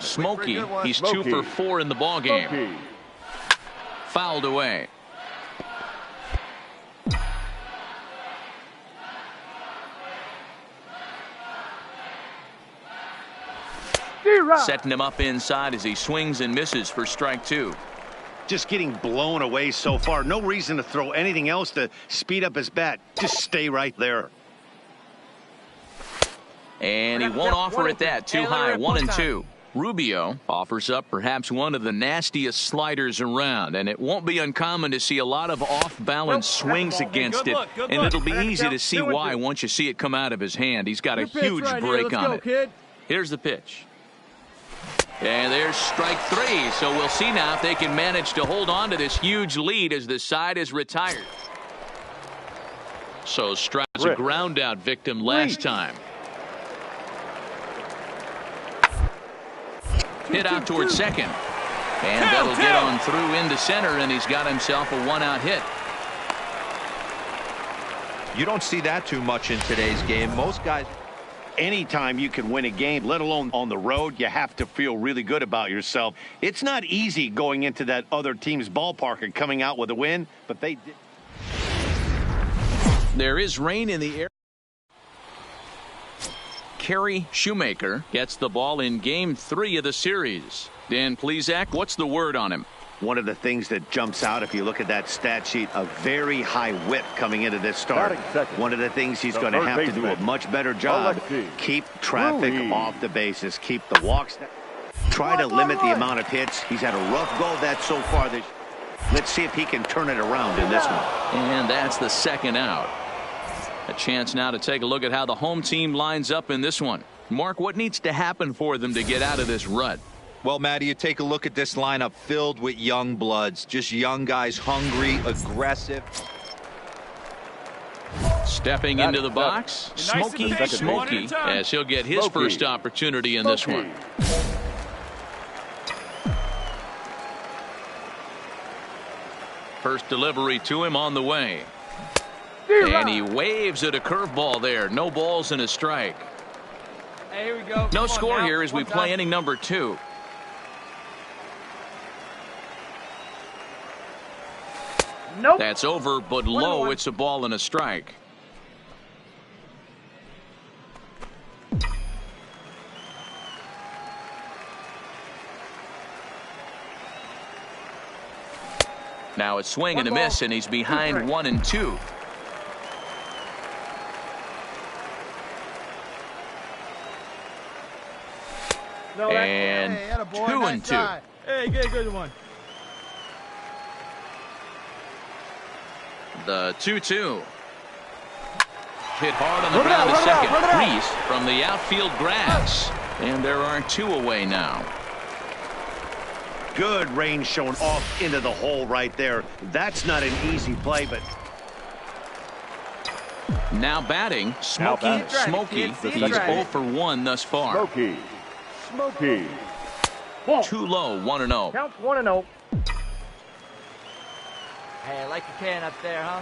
He's 2 for 4 in the ballgame. Fouled away. Setting him up inside as he swings and misses for strike 2. Just getting blown away so far. No reason to throw anything else to speed up his bat. Just stay right there. And he won't offer it that. Too high. 1-2. Rubio offers up perhaps one of the nastiest sliders around, and it won't be uncommon to see a lot of off-balance swings against it, and it'll be easy to see why once you see it come out of his hand. He's got a huge break on it. Here's the pitch. And there's strike 3, so we'll see now if they can manage to hold on to this huge lead as the side is retired. So Stroud's a ground-out victim last time. Hit out towards second. And that'll get on through into center, and he's got himself a one-out hit. You don't see that too much in today's game. Most guys... Anytime you can win a game, let alone on the road, you have to feel really good about yourself. It's not easy going into that other team's ballpark and coming out with a win, but they did. There is rain in the air. Kerry Shoemaker gets the ball in Game 3 of the series. Dan Plesac, what's the word on him? One of the things that jumps out if you look at that stat sheet, a very high whip coming into this start. One of the things he's going to have to do a much better job. Keep traffic off the bases. Keep the walks. Try to limit the amount of hits. He's had a rough go of that so far. Let's see if he can turn it around in this one. And that's the second out. A chance now to take a look at how the home team lines up in this one. Mark, what needs to happen for them to get out of this rut? Well, Matty, you take a look at this lineup filled with young bloods. Just young guys, hungry, aggressive. Stepping into the box, Smokey as he'll get his first opportunity in this one. First delivery to him on the way. And he waves at a curveball there. No balls and a strike. Hey, here we go. No score here as we play inning number 2. Nope. That's over, but low. It's a ball and a strike. Now a swing and a miss, and he's behind 1-2. And 2-2. Hey, good one. The 2-2. Hit hard on the ground to second. Reese from the outfield grass. And there are 2 away now. Good range shown off into the hole right there. That's not an easy play, but... Now batting, Smokey. He's 0 for 1 thus far. Smokey. Too low, 1-0. Count 1-0. Hey, I like the can up there, huh?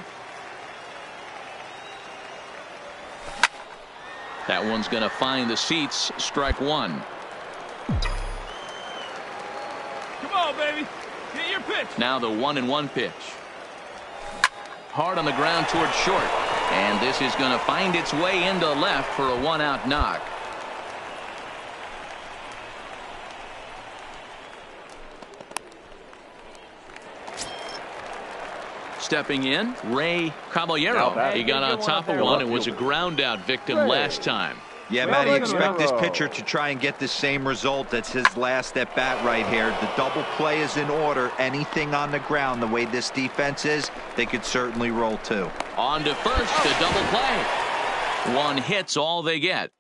That one's going to find the seats. Strike 1. Come on, baby. Get your pitch. Now the 1-1 pitch. Hard on the ground towards short. And this is going to find its way into left for a 1-out knock. Stepping in, Ray Caballero. He got on top of one and was a ground-out victim last time. Yeah, Matty, expect this pitcher to try and get the same result. That's his last at-bat right here. The double play is in order. Anything on the ground, the way this defense is, they could certainly roll too. On to first, a double play. 1 hit's all they get.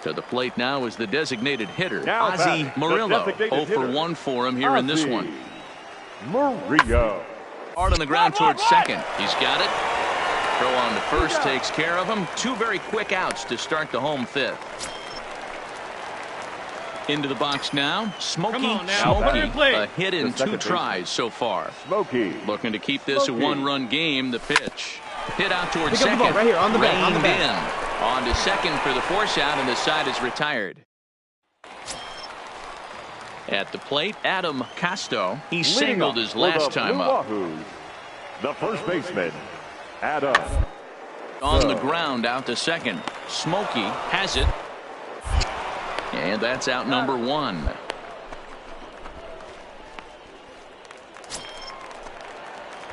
To the plate now is the designated hitter, Ozzie Murillo. 0 for 1 for him here in this one. Murillo. Hard on the ground towards second. He's got it. Throw on to first takes care of him. 2 very quick outs to start the home 5th. Into the box now. Smokey. A hit in 2 tries so far. Smokey. Looking to keep this a 1-run game. The pitch. Hit out towards second. Right here, on the bat, Reined in. On to second for the force out, and the side is retired. At the plate, Adam Casto. He singled his last time up. The first baseman, Adam. On the ground out to second. Smokey has it. And that's out number one.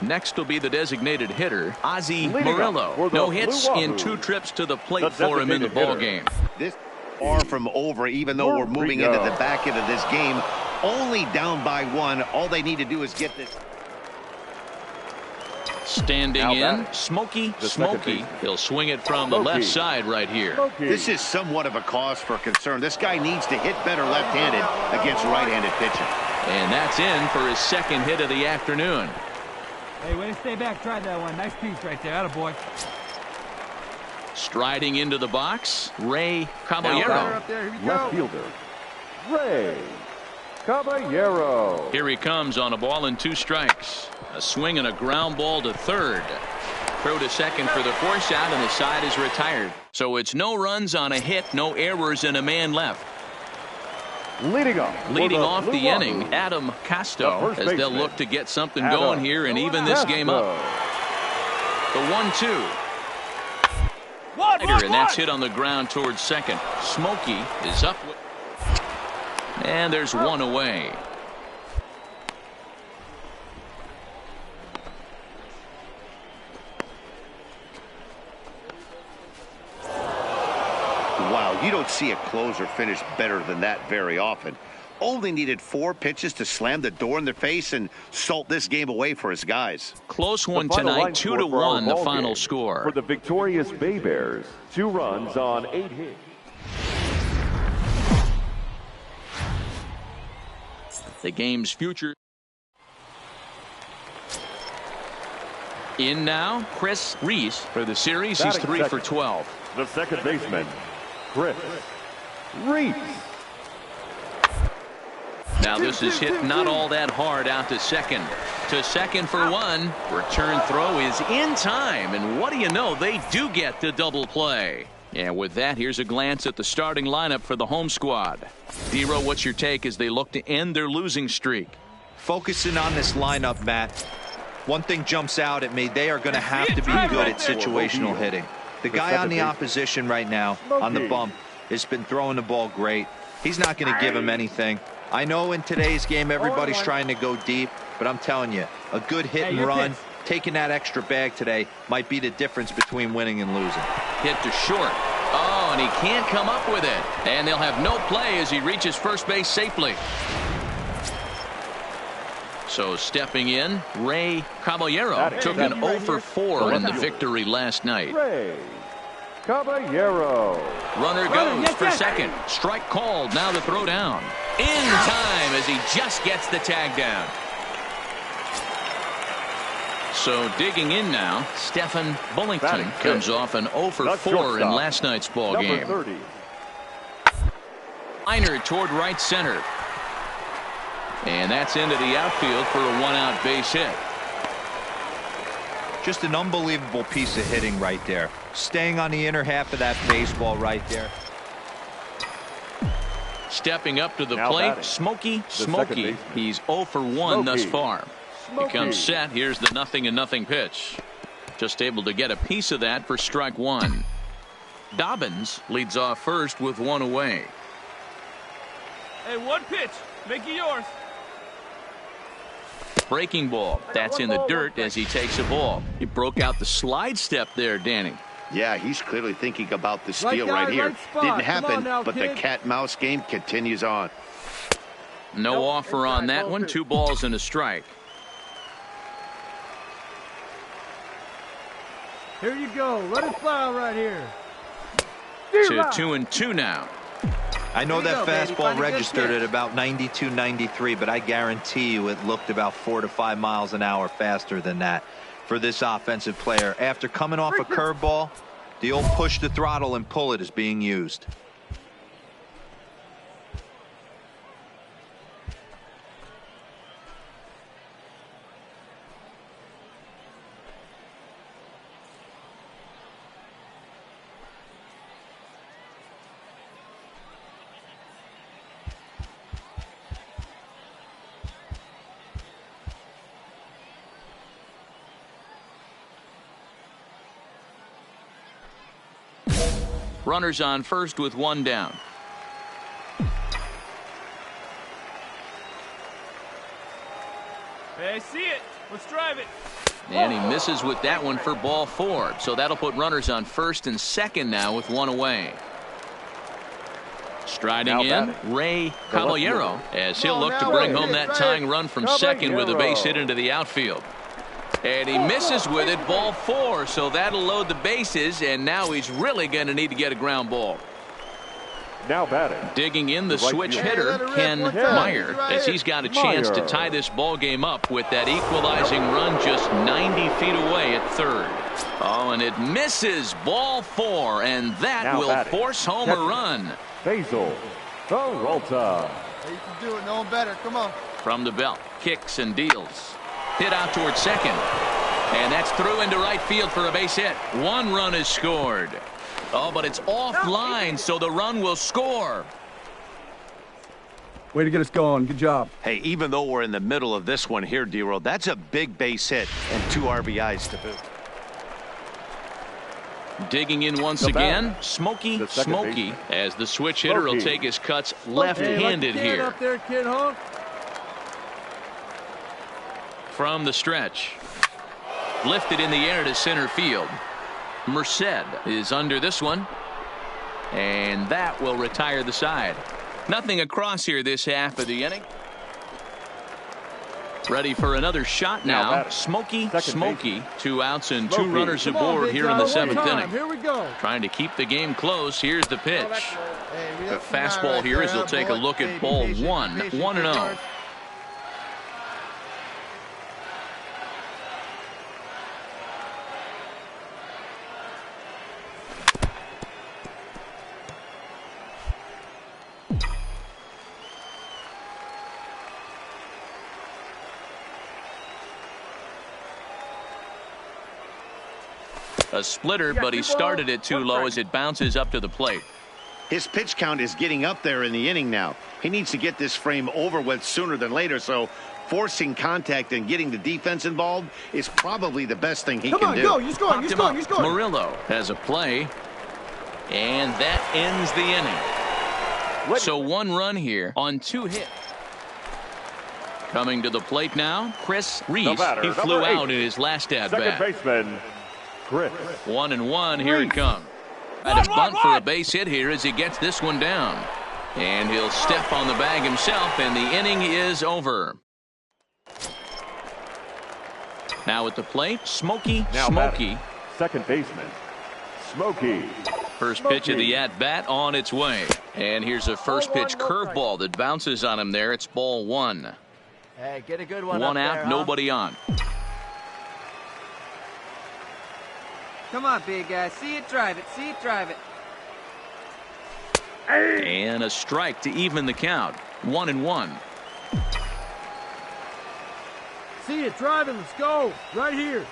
Next will be the designated hitter, Ozzie Murillo. No hits in 2 trips to the plate for him in the ball game. This far from over, even though we're moving into the back end of this game. Only down by 1. All they need to do is get this. Standing in, Smokey. He'll swing it from the left side right here. This is somewhat of a cause for concern. This guy needs to hit better left-handed against right-handed pitching. And that's in for his second hit of the afternoon. Hey, way to stay back. Try that one. Nice piece right there. Attaboy. Striding into the box, Ray Caballero. Up there. Here we go. Left fielder, Ray Caballero. Here he comes on a ball and 2 strikes. A swing and a ground ball to third. Throw to second for the force out, and the side is retired. So it's no runs on a hit, no errors, and a man left. Leading off the inning, Adam Casto, as they'll look to get something going here and even this game up. The 1-2. And that's hit on the ground towards second. Smokey is up. And there's one away. Wow, you don't see a closer finish better than that very often. Only needed 4 pitches to slam the door in their face and salt this game away for his guys. Close one tonight, 2-1 the final score. For the victorious Bay Bears, 2 runs on 8 hits. The game's future. In now, Chris Reese for the series. He's 3 for 12. The second baseman, Chris Reese. Now this is hit not all that hard out to second. To second for 1. Return throw is in time. And what do you know? They do get the double play. And with that, here's a glance at the starting lineup for the home squad. Dero, what's your take as they look to end their losing streak? Focusing on this lineup, Matt. One thing jumps out at me. They are going to have to be good at situational hitting. The guy on the opposition right now on the bump has been throwing the ball great. He's not going to give him anything. I know in today's game everybody's trying to go deep, but I'm telling you, a good hit and run, taking that extra bag today might be the difference between winning and losing. Hit to short. Oh, and he can't come up with it. And they'll have no play as he reaches first base safely. So stepping in, Ray Caballero took an 0 for 4 in the victory last night. Ray Caballero. Runner goes for second. Strike called. Now the throw down. In time as he just gets the tag down. So digging in now, Stephen Bullington comes off an 0 for 4 in last night's ball game. 30. Liner toward right center. And that's into the outfield for a 1-out base hit. Just an unbelievable piece of hitting right there. Staying on the inner half of that baseball right there. Stepping up to the plate, Smokey. He's 0 for 1 thus far. He comes set. Here's the 0-0 pitch. Just able to get a piece of that for strike 1. Dobbins leads off first with 1 away. Hey, 1 pitch. Make it yours. Breaking ball. That's in the dirt as he takes a ball. He broke out the slide step there, Danny. Yeah, he's clearly thinking about the steal right here. Didn't happen, but the cat-mouse game continues on. No offer on that one. 2 balls and a strike. Here you go. Let it fly right here. To 2-2 now. I know that fastball registered at about 92, 93, but I guarantee you it looked about 4 to 5 miles an hour faster than that for this offensive player. After coming off a curveball, the old push the throttle and pull it is being used. Runners on first with 1 down. Hey, I see it. Let's drive it. And he misses with that one for ball 4. So that'll put runners on first and second now with one away. Striding in, Ray Caballero, as he'll look to bring home that tying run from second with a base hit into the outfield. And he misses with it, ball 4. So that'll load the bases, and now he's really going to need to get a ground ball. Now batting. Digging in the switch hitter, Ken Meyer, as he's got a chance to tie this ball game up with that equalizing run just 90 feet away at third. Oh, and it misses, ball 4, and that will force home a run. Basil Peralta. Hey, you can do it. No one better. Come on. From the belt, kicks and deals. Hit out towards second. And that's through into right field for a base hit. One run is scored. Oh, but it's offline, so the run will score. Way to get us going. Good job. Hey, even though we're in the middle of this one here, D-Roll, that's a big base hit and 2 RBIs to boot. Digging in once again, Smokey, as the switch hitter will take his cuts left-handed here. Up there, kid, huh? From the stretch. Lifted in the air to center field. Merced is under this one. And that will retire the side. Nothing across here this half of the inning. Ready for another shot now. Smokey. 2 outs and 2 runners aboard here in the 7th inning. Here we go. Trying to keep the game close. Here's the pitch. The fastball here as he'll take a look at ball 1. 1-0. A splitter, but he started it too low as it bounces up to the plate. His pitch count is getting up there in the inning now. He needs to get this frame over with sooner than later, so forcing contact and getting the defense involved is probably the best thing he can do. Go, you're scoring. Murillo has a play, and that ends the inning. So 1 run here on 2 hits. Coming to the plate now, Chris Reese. He flew out in his last at-bat. Second baseman, Chris. 1-1, here it comes. At a bunt for a base hit here as he gets this one down. And he'll step on the bag himself, and the inning is over. Now at the plate, Smokey. Second baseman, Smokey. First pitch of the at-bat on its way. And here's a first pitch curveball that bounces on him there. It's ball 1. Hey, get a good one. One out, there, huh? nobody on. Come on, big guy. See it, drive it. And a strike to even the count. 1-1. See it, driving. Let's go. Right here.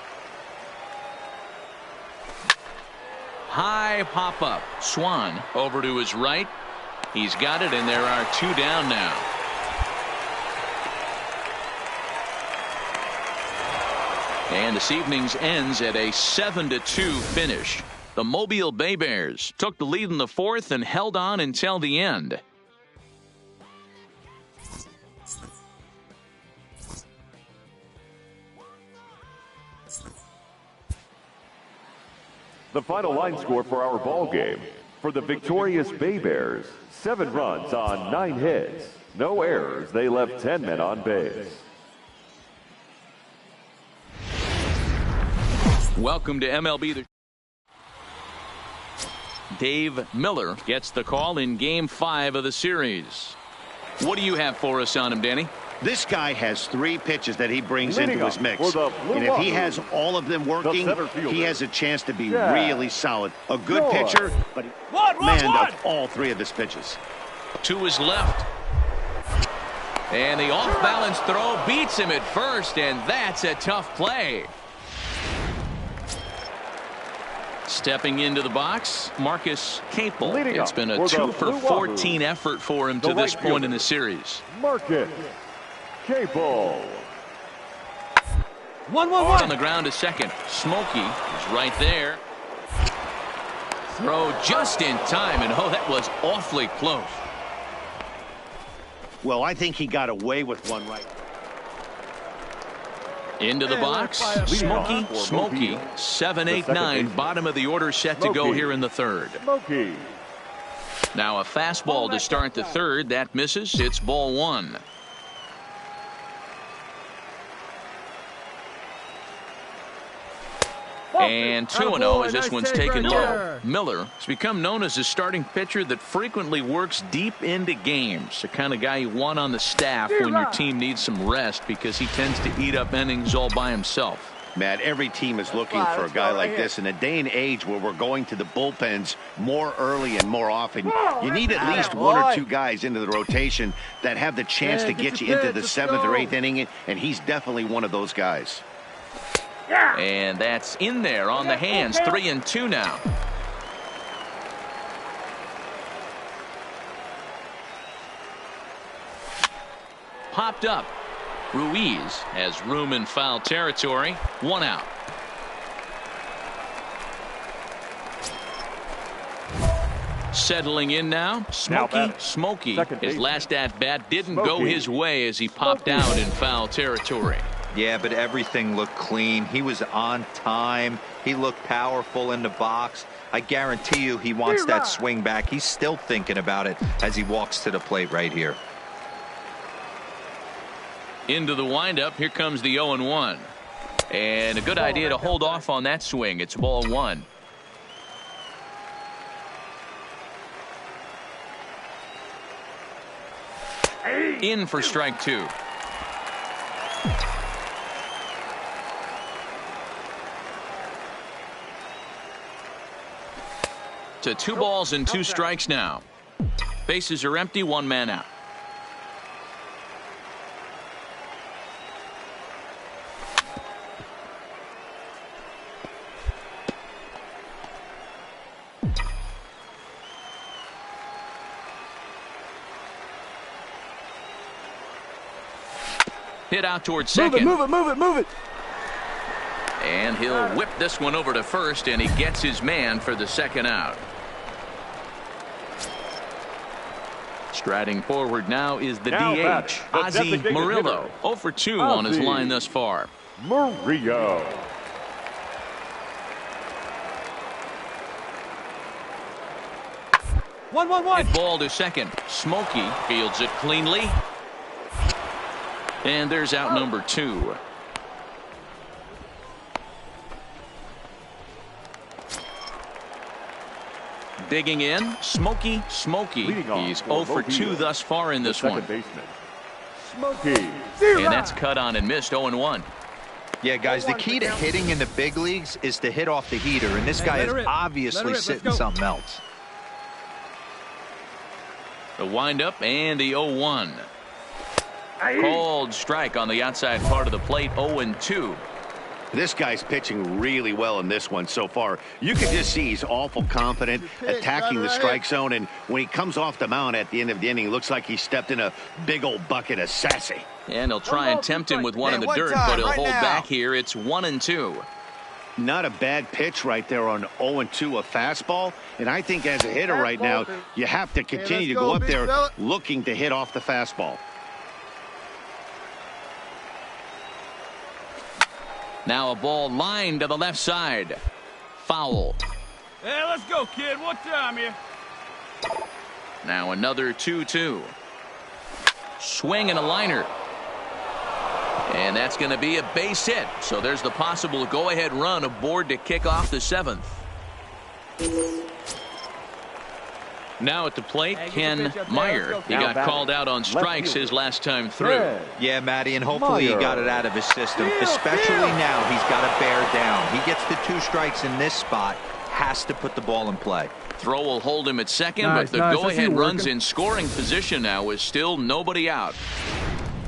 High pop-up. Swan over to his right. He's got it, and there are 2 down now. And this evening's ends at a 7-2 finish. The Mobile Bay Bears took the lead in the 4th and held on until the end. The final line score for our ball game. For the victorious Bay Bears, 7 runs on 9 hits. No errors. They left 10 men on base. Welcome to MLB. Dave Miller gets the call in Game 5 of the series. What do you have for us on him, Danny? This guy has 3 pitches that he brings into his mix. And if he has all of them working, he has a chance to be really solid. A good pitcher, but he manned all 3 of his pitches. To his left. And the off-balance throw beats him at first, and that's a tough play. Stepping into the box, Marcus Capel. It's been a 2 for 14 effort for him to this point in the series. Marcus Capel. 1-1-1. On the ground to second. Smokey is right there. Throw just in time, and oh, that was awfully close. Well, I think he got away with one right. Into the box, Smokey, 7-8-9, bottom of the order set to go here in the third. Now a fastball to start the third. That misses. It's ball one. And 2-0 as this one's taken low. Miller has become known as a starting pitcher that frequently works deep into games. The kind of guy you want on the staff when your team needs some rest because he tends to eat up innings all by himself. Matt, every team is looking for a guy like this in a day and age where we're going to the bullpens more early and more often. You need at least one or two guys into the rotation that have the chance to get you into the 7th or 8th inning, and he's definitely one of those guys. And that's in there on the hands. 3-2 now. Popped up. Ruiz has room in foul territory. 1 out. Settling in now. Smokey. His last at bat didn't go his way as he popped out in foul territory. Yeah, but everything looked clean. He was on time. He looked powerful in the box. I guarantee you he wants that swing back. He's still thinking about it as he walks to the plate right here. Into the windup. Here comes the 0-1. And a good idea to hold off on that swing. It's ball one. In for strike two. To 2 balls and 2 strikes now. Bases are empty, 1 man out. Hit out towards second. Move it. And he'll whip this one over to first, and he gets his man for the 2nd out. Striding forward now is the DH, Ozzie Murillo. 0 for 2 on his line thus far. Murillo. Hit ball to second. Smokey fields it cleanly. And there's out number 2. Digging in, Smokey. He's 0 for 2 thus far in this one. And that's cut on and missed. 0-1. Yeah, guys, the key to hitting in the big leagues is to hit off the heater, and this guy is obviously sitting something else. The windup and the 0-1. Called strike on the outside part of the plate. 0-2. This guy's pitching really well in this one so far. You can just see he's awful confident, attacking the strike zone, and when he comes off the mound at the end of the inning, it looks like he stepped in a big old bucket of sassy. And he'll try and tempt him with one in the dirt, but he'll hold back here. It's 1-2. Not a bad pitch right there on 0-2, a fastball. And I think as a hitter right now, you have to continue to go up there looking to hit off the fastball. Now a ball lined to the left side. Foul. Hey, let's go, kid. What time here? Now another 2-2. Swing and a liner. And that's going to be a base hit. So there's the possible go-ahead run aboard to kick off the 7th. Now at the plate, Ken Meyer. He got called out on strikes his last time through. Yeah, Matty, and hopefully he got it out of his system. Especially now, he's got to bear down. He gets the 2 strikes in this spot, has to put the ball in play. Throw will hold him at second, but the go-ahead runs in scoring position now with still nobody out.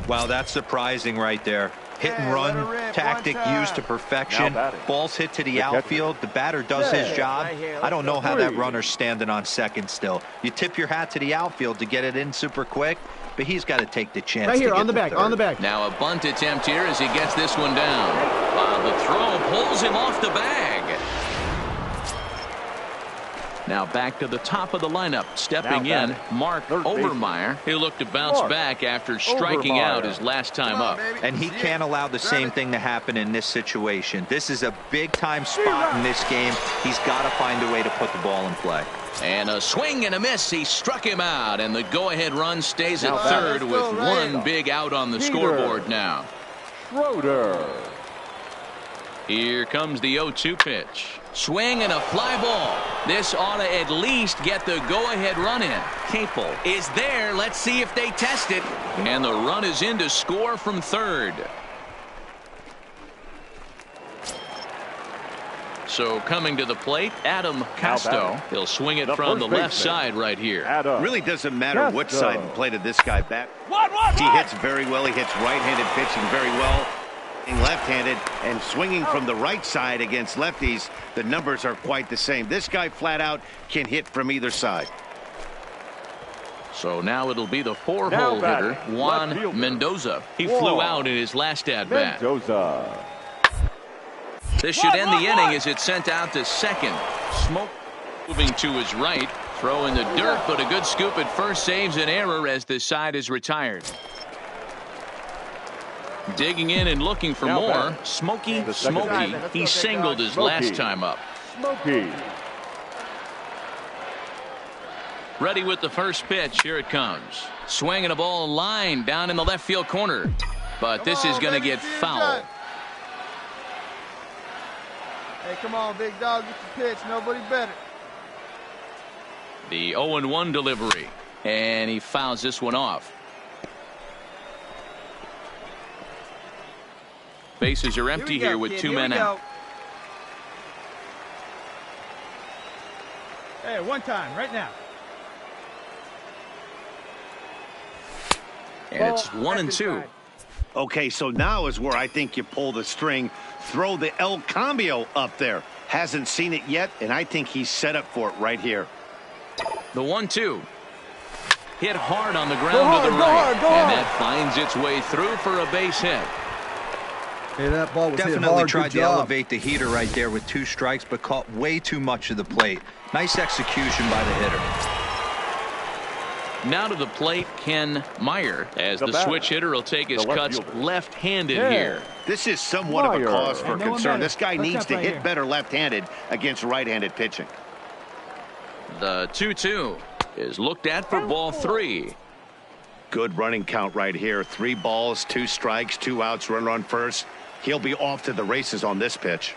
Wow, that's surprising right there. Hit and run tactic used to perfection. Balls hit to the outfield. The batter does his job. I don't know how that runner's standing on second still. You tip your hat to the outfield to get it in super quick, but he's got to take the chance. Right here, on the back. Now a bunt attempt here as he gets this one down. The throw pulls him off the bag. Now back to the top of the lineup. Stepping in, Mark Overmeyer. He'll look to bounce back after striking out his last time up. And he can't allow the same thing to happen in this situation. This is a big-time spot in this game. He's got to find a way to put the ball in play. And a swing and a miss. He struck him out, and the go-ahead run stays at third with one big out on the scoreboard now. Schroeder. Here comes the 0-2 pitch. Swing and a fly ball. This ought to at least get the go-ahead run in. Capel is there. Let's see if they test it. And the run is in to score from third. So coming to the plate, Adam Casto. He'll swing it from the left side right here. Really doesn't matter which side of the plate of this guy bat. He hits very well. He hits right-handed pitching very well. Left-handed and swinging from the right side against lefties, the numbers are quite the same. This guy flat out can hit from either side. So now it'll be the four-hole hitter, Juan Mendoza. He flew out in his last at-bat. This should end the inning as it's sent out to second. Smoke moving to his right. Throw in the dirt, but a good scoop at first saves an error as this side is retired. Digging in and looking for more. Smokey. He singled his last time up. Ready with the first pitch. Here it comes. Swinging a ball line down in the left field corner. But this is going to get foul. Hey, come on, big dog. Get the pitch. Nobody better. The 0-1 delivery. And he fouls this one off. Bases are empty here with two men out. Hey, one time, right now. And it's 1-2. Okay, so now is where I think you pull the string. Throw the El Cambio up there. Hasn't seen it yet, and I think he's set up for it right here. The 1-2. Hit hard on the ground to the right. And that finds its way through for a base hit. Hey, that ball was definitely tried to elevate the heater right there with two strikes, but caught way too much of the plate. Nice execution by the hitter. Now to the plate, Ken Meyer, as the switch hitter will take his cuts left-handed here. This is somewhat of a cause for concern. This guy needs to hit better left-handed against right-handed pitching. The 2-2 is looked at for ball three. Good running count right here. 3 balls, 2 strikes, 2 outs, runner on first. He'll be off to the races on this pitch.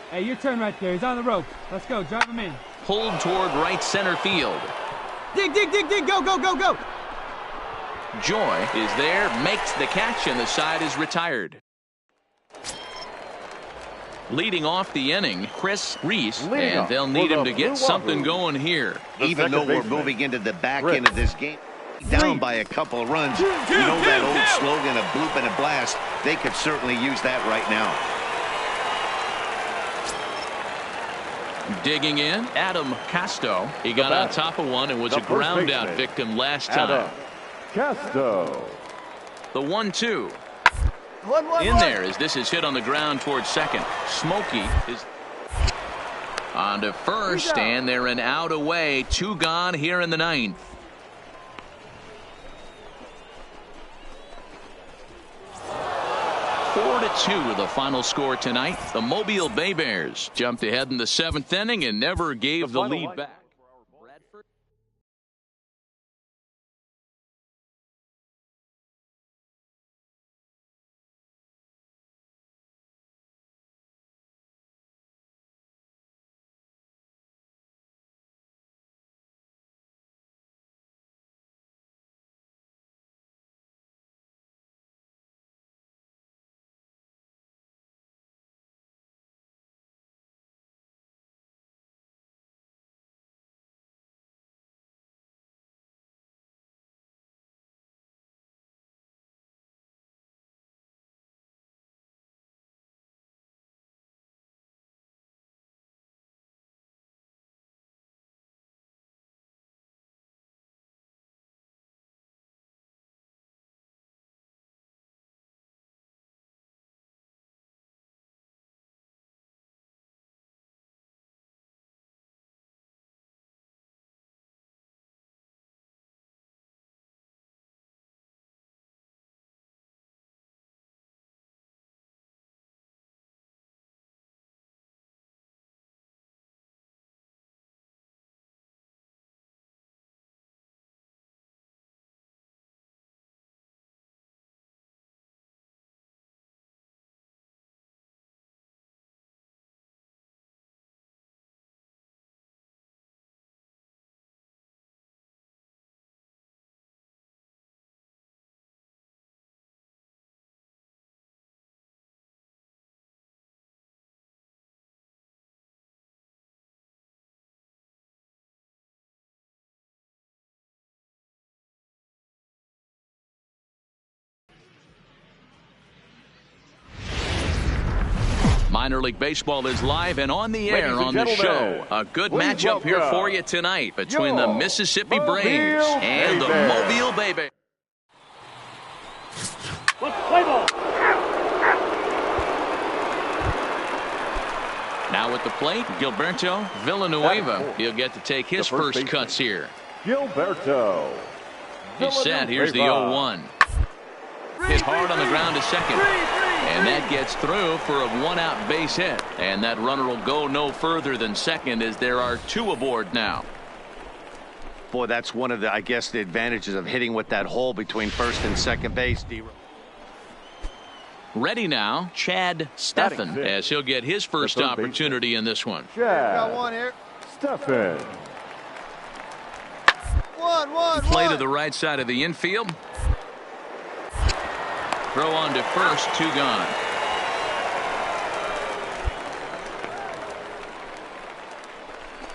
Hey, your turn right there. He's on the rope. Let's go. Drive him in. Pulled toward right center field. Dig. Go. Joy is there, makes the catch, and the side is retired. Leading off the inning, Chris Reese, and they'll need him to get something going here. Even though we're moving into the back end of this game, down by a couple of runs, you know that old slogan of bloop and a blast, they could certainly use that right now. Digging in, Adam Casto. He got on top of one and was a ground out victim last time. Casto. The 1-2. In there as this is hit on the ground towards second. Smokey is on to first, and they're an out away. 2 gone here in the 9th. 4-2 the final score tonight. The Mobile Bay Bears jumped ahead in the 7th inning and never gave the lead back. Minor League Baseball is live and on the air on the show. A good matchup here for you tonight between the Mississippi Braves and the Mobile Baby. Now at the plate, Gilberto Villanueva. He'll get to take his first cuts here. Gilberto. He's set. Here's the 0-1. Hit hard on the ground to second. And that gets through for a one-out base hit. And that runner will go no further than second as there are two aboard now. Boy, that's one of the, I guess, the advantages of hitting with that hole between first and second base. Ready now, Chad Steffen, as he'll get his first opportunity in this one. Got one here. Steffen. Play to the right side of the infield. Throw on to first, 2 gone.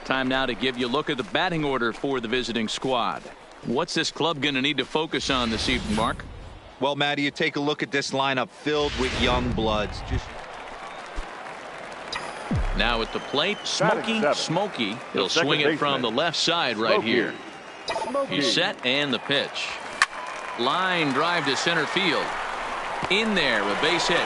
Time now to give you a look at the batting order for the visiting squad. What's this club going to need to focus on this evening, Mark? Well, Matty, you take a look at this lineup filled with young bloods. Now at the plate, Smokey. He'll swing it from the left side right here. He's set and the pitch. Line drive to center field. In there, a base hit.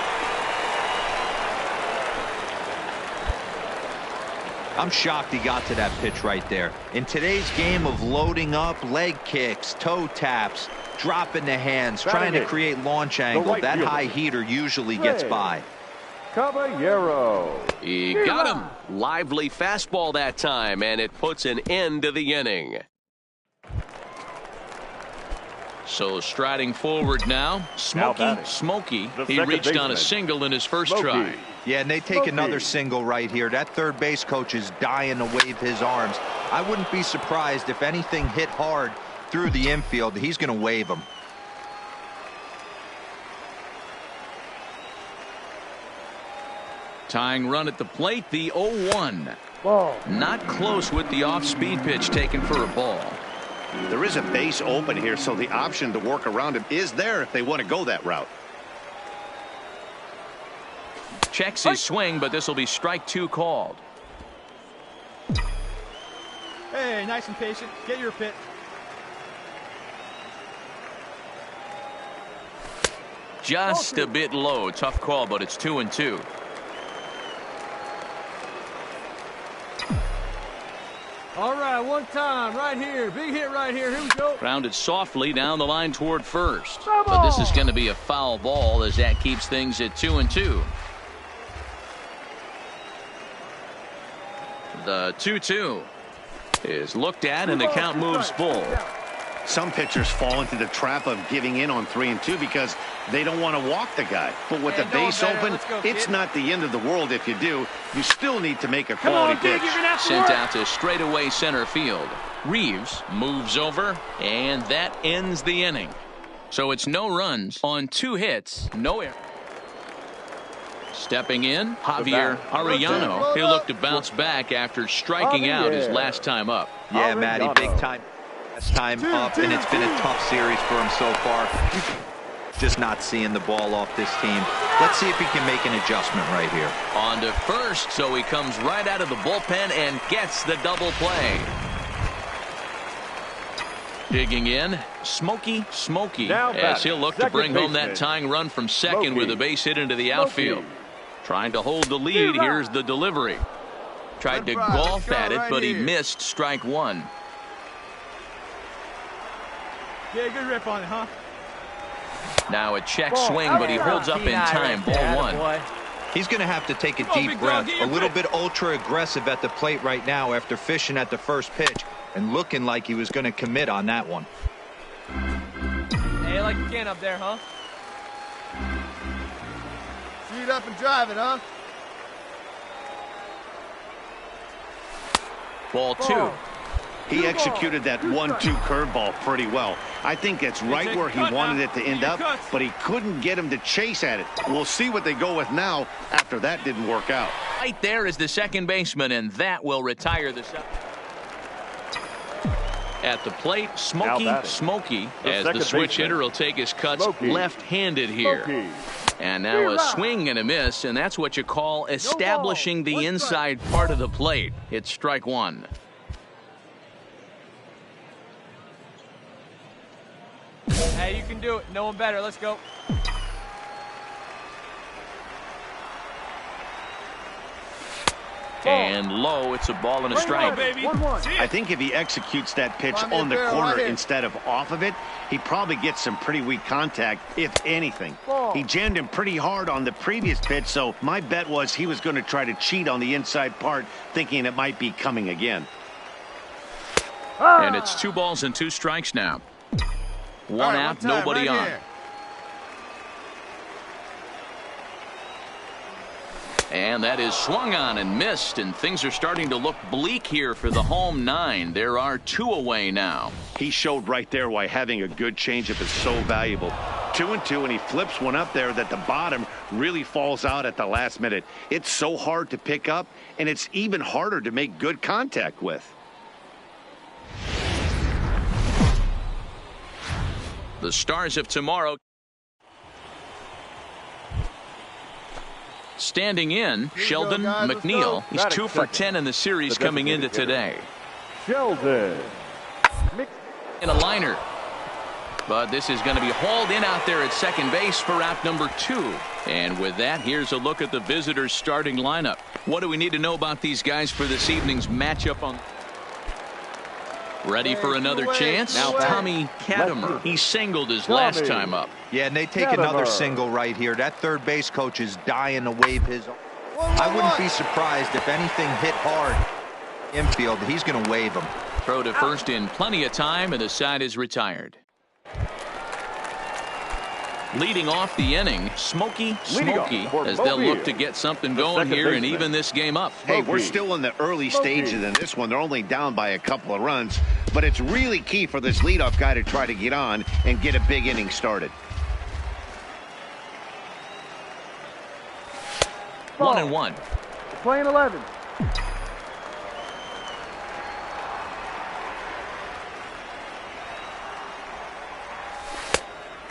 I'm shocked he got to that pitch right there. In today's game of loading up, leg kicks, toe taps, dropping the hands, trying to create launch angle, that high heater usually gets by. Caballero. He got him. Lively fastball that time, and it puts an end to the inning. So striding forward now, Smokey. He reached on a single in his first try. Yeah, and they take another single right here. That third base coach is dying to wave his arms. I wouldn't be surprised if anything hit hard through the infield. He's going to wave them. Tying run at the plate, the 0-1. Not close with the off-speed pitch taken for a ball. There is a base open here, so the option to work around him is there if they want to go that route. Checks his swing, but this will be strike 2 called. Hey, nice and patient. Get your pitch. Just a bit low. Tough call, but it's 2-2. All right, one time, right here. Big hit right here. Here we go. Grounded softly down the line toward first. But this is going to be a foul ball as that keeps things at 2-2. The 2-2 is looked at, and the count moves full. Some pitchers fall into the trap of giving in on 3-2 because they don't want to walk the guy. But with the base open, it's not the end of the world if you do. You still need to make a quality pitch. Sent out to straightaway center field. Reeves moves over, and that ends the inning. So it's no runs on 2 hits, no error. Stepping in, Javier Arellano. He'll look to bounce back after striking out his last time up. Yeah, Matty, big time. Last time up, and it's been a tough series for him so far. Just not seeing the ball off this team. Let's see if he can make an adjustment right here. On to first, so he comes right out of the bullpen and gets the double play. Digging in, Smokey, as he'll look to bring home that tying run from second with a base hit into the outfield. Trying to hold the lead. Here's the delivery. Tried to golf at it, but he missed strike 1. Yeah, good rip on it, huh? Now a check swing, but he holds up in time. Ball 1. He's going to have to take a deep breath. A little bit ultra aggressive at the plate right now after fishing at the first pitch and looking like he was going to commit on that one. Hey, like you can up there, huh? Speed up and drive it, huh? Ball 2. He executed that 1-2 curveball pretty well. I think that's right where he wanted it to end up, but he couldn't get him to chase at it. We'll see what they go with now after that didn't work out. Right there is the second baseman, and that will retire the shot. At the plate, Smokey, as the switch hitter will take his cuts left-handed here. And now a swing and a miss, and that's what you call establishing the inside part of the plate. It's strike one. Hey, you can do it. No one better. Let's go. And low, it's a ball and a strike. I think if he executes that pitch on the corner instead of off of it, he probably gets some pretty weak contact, if anything. He jammed him pretty hard on the previous pitch, so my bet was he was going to try to cheat on the inside part, thinking it might be coming again. And it's 2 balls and 2 strikes now. One out, nobody on. And that is swung on and missed, and things are starting to look bleak here for the home 9. There are 2 away now. He showed right there why having a good changeup is so valuable. 2-2, and he flips one up there that the bottom really falls out at the last minute. It's so hard to pick up, and it's even harder to make good contact with. The stars of tomorrow. Standing in, Sheldon McNeil. He's 2 for 10 in the series coming into today. Sheldon. In a liner. But this is going to be hauled in out there at second base for out number 2. And with that, here's a look at the visitors' starting lineup. What do we need to know about these guys for this evening's matchup on... Ready for another chance? Now Tommy Katimer. He singled his last time up. Yeah, and they take another single right here. That third base coach is dying to wave his... I wouldn't be surprised if anything hit hard infield. He's going to wave him. Throw to first in plenty of time, and the side is retired. Leading off the inning, Smokey as they'll look to get something going here and even this game up. Hey, we're still in the early stages in this one. They're only down by a couple of runs, but it's really key for this leadoff guy to try to get on and get a big inning started. 1-1. Playing 11.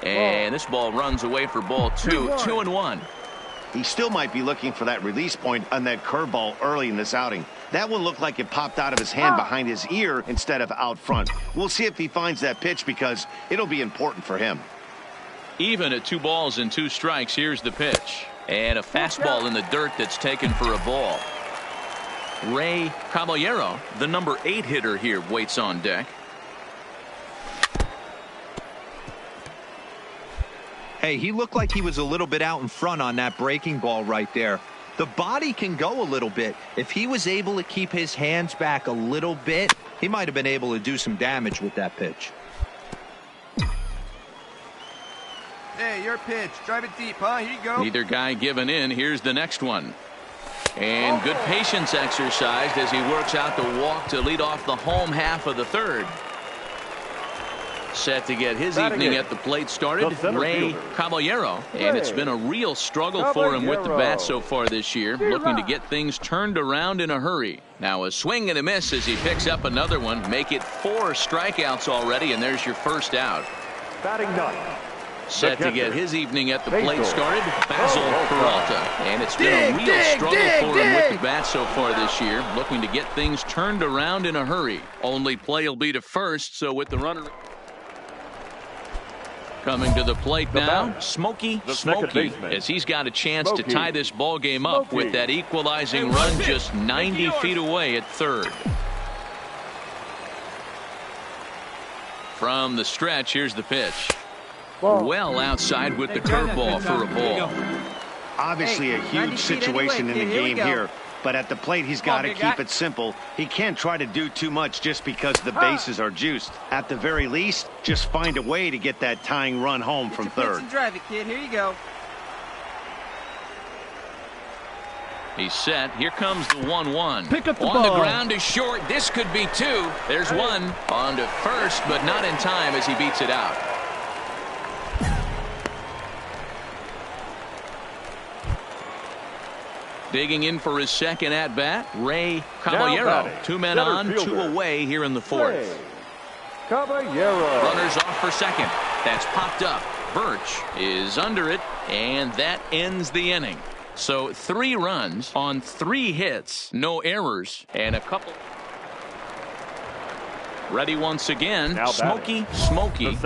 And this ball runs away for ball 2. 2-1. He still might be looking for that release point on that curveball early in this outing. That one looked like it popped out of his hand behind his ear instead of out front. We'll see if he finds that pitch because it'll be important for him. Even at 2 balls and 2 strikes, here's the pitch. And a fastball in the dirt that's taken for a ball. Ray Caballero, the number 8 hitter here, waits on deck. Hey, he looked like he was a little bit out in front on that breaking ball right there. The body can go a little bit. If he was able to keep his hands back a little bit, he might have been able to do some damage with that pitch. Hey, your pitch. Drive it deep, huh? Here you go. Neither guy giving in. Here's the next one. And good patience exercised as he works out the walk to lead off the home half of the third. Set to get his evening at the plate started, Ray Caballero. And it's been a real struggle for him with the bat so far this year, looking to get things turned around in a hurry. Now a swing and a miss as he picks up another one. Make it 4 strikeouts already, and there's your first out. Batting 9. Set to get his evening at the plate started, Basil Peralta. And it's been a real struggle for him with the bat so far this year, looking to get things turned around in a hurry. Only play will be to first, so with the runner... Coming to the plate now, Smokey, as he's got a chance to tie this ball game up with that equalizing run just 90 feet away at third. From the stretch, here's the pitch. Well outside with the curveball for a ball. Obviously a huge situation in the game here, but at the plate he's got to keep it simple. He can't try to do too much just because the bases are juiced. At the very least, just find a way to get that tying run home from third. And drive it, kid. Here you go. He's set. Here comes the 1-1. Pick up the On ball. the ground is short. This could be 2. There's 1. On to first, but not in time as he beats it out. Digging in for his second at-bat, Ray Caballero. 2 men on, 2 away here in the 4th. Caballero. Runners off for second. That's popped up. Birch is under it. And that ends the inning. So 3 runs on 3 hits, no errors, and a couple. Ready once again. Now Smokey.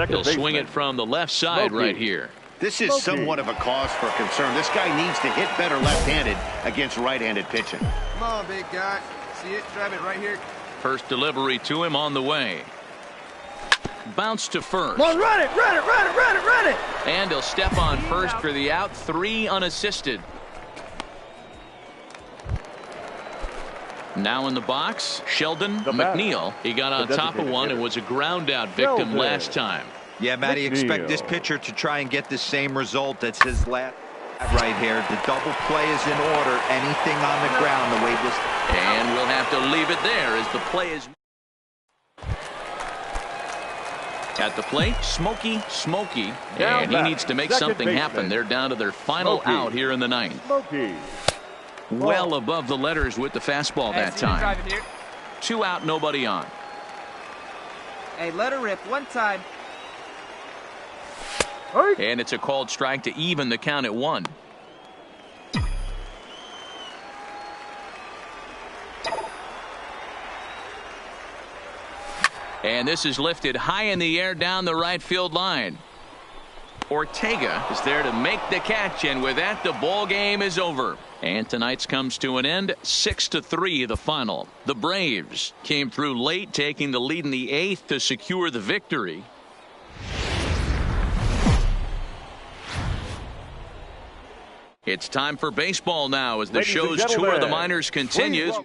He'll swing it from the left side right here. This is somewhat of a cause for concern. This guy needs to hit better left-handed against right-handed pitching. Come on, big guy. See it? Drive it right here. First delivery to him on the way. Bounce to first. Come on, run it. And he'll step on first for the out. 3 unassisted. Now in the box, Sheldon McNeil. He got on top of one and was a ground out victim last time. Yeah, Matty, expect this pitcher to try and get the same result that's his last right here. The double play is in order. Anything on the ground the way this. And we'll have to leave it there as the play is. At the plate, Smokey. And he needs to make something happen. They're down to their final out here in the 9th. Well above the letters with the fastball that time. 2 out, nobody on. Hey, let her rip one time. And it's a called strike to even the count at 1. And this is lifted high in the air down the right field line. Ortega is there to make the catch, and with that, the ball game is over. And tonight's comes to an end, 6-3 the final. The Braves came through late, taking the lead in the 8th to secure the victory. It's time for baseball now as the show's tour of the minors continues.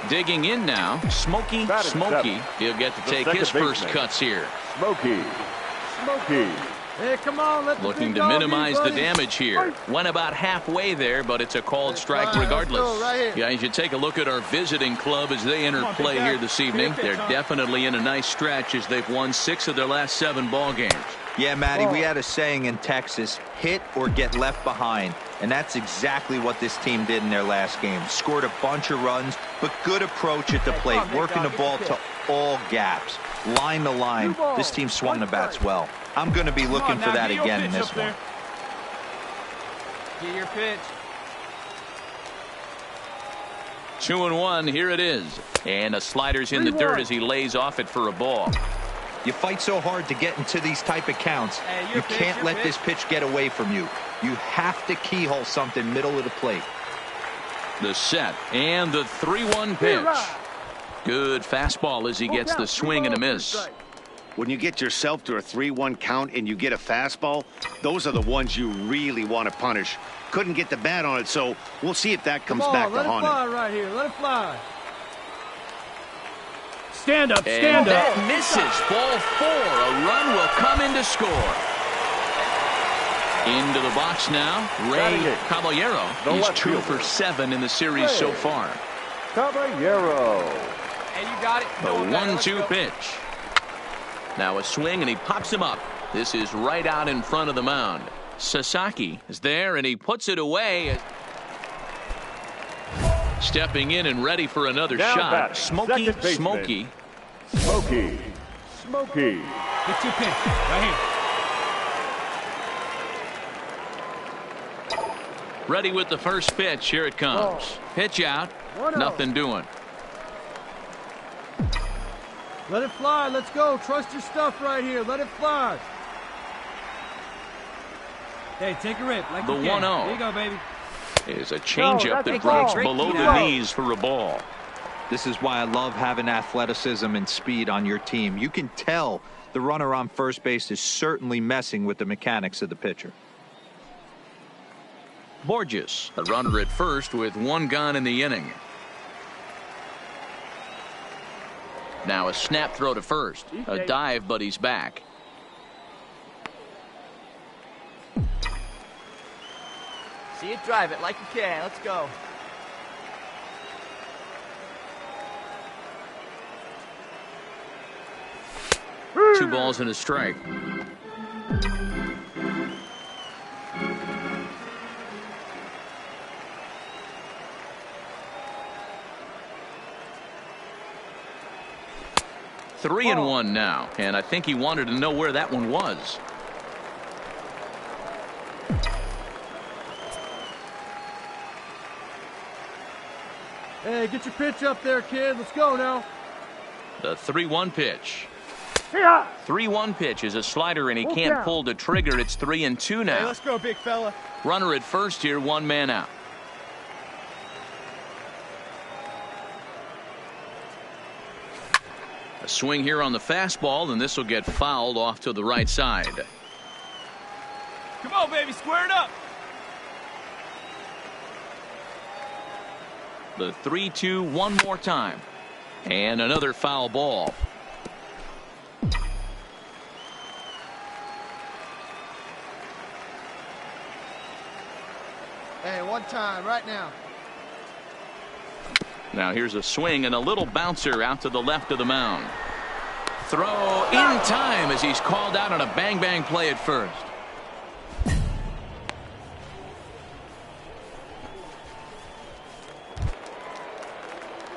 Digging in now, Smokey. He'll get to take his first cuts here. Smokey. Hey, come on, Looking to minimize the damage here. Went about halfway there, but it's a called strike regardless. Guys, you take a look at our visiting club as they enter play here this evening. They're definitely in a nice stretch as they've won 6 of their last 7 ball games. Yeah, Matty, we had a saying in Texas, hit or get left behind. And that's exactly what this team did in their last game. Scored a bunch of runs, but good approach at the plate, working the ball to all gaps. Line to line, this team swung the bats well. I'm going to be looking for that again in this one. Get your pitch. 2-1, here it is. And a slider's in the dirt as he lays off it for a ball. You fight so hard to get into these type of counts. You can't let this pitch get away from you. You have to keyhole something middle of the plate. The set and the 3-1 pitch. Good fastball as he gets the swing and a miss. When you get yourself to a 3-1 count and you get a fastball, those are the ones you really want to punish. Couldn't get the bat on it, so we'll see if that comes back to haunt him. Let it fly right here. Let it fly. Stand up. And that misses. Ball 4. A run will come in to score. Into the box now, Ray Caballero. He's 2 for 7 in the series so far. Caballero. Hey, you got it. The 1-2 pitch. Now a swing, and he pops him up. This is right out in front of the mound. Sasaki is there, and he puts it away. Stepping in and ready for another shot. Smokey. Get 2 pitch right here. Ready with the first pitch. Here it comes. Pitch out. Nothing doing. Let it fly. Let's go. Trust your stuff right here. Let it fly. Hey, take a rip. Like the 1-0. There you go, baby. Is a changeup that breaks below the knees for a ball. This is why I love having athleticism and speed on your team. You can tell the runner on first base is certainly messing with the mechanics of the pitcher. Borges, a runner at first with 1 gone in the inning. Now a snap throw to first. A dive, but he's back. See it, drive it like you can. Let's go. Two balls and a strike. 3-1 now, and I think he wanted to know where that one was. Hey, get your pitch up there, kid. Let's go now. The 3-1 pitch. 3-1 pitch is a slider, and he can't pull the trigger. It's 3-2 now. Hey, let's go, big fella. Runner at first here, 1 man out. A swing here on the fastball, and this will get fouled off to the right side. Come on, baby, square it up. The 3-2 one more time. And another foul ball. Hey, one time, right now. Now here's a swing and a little bouncer out to the left of the mound. Throw in time as he's called out on a bang-bang play at first.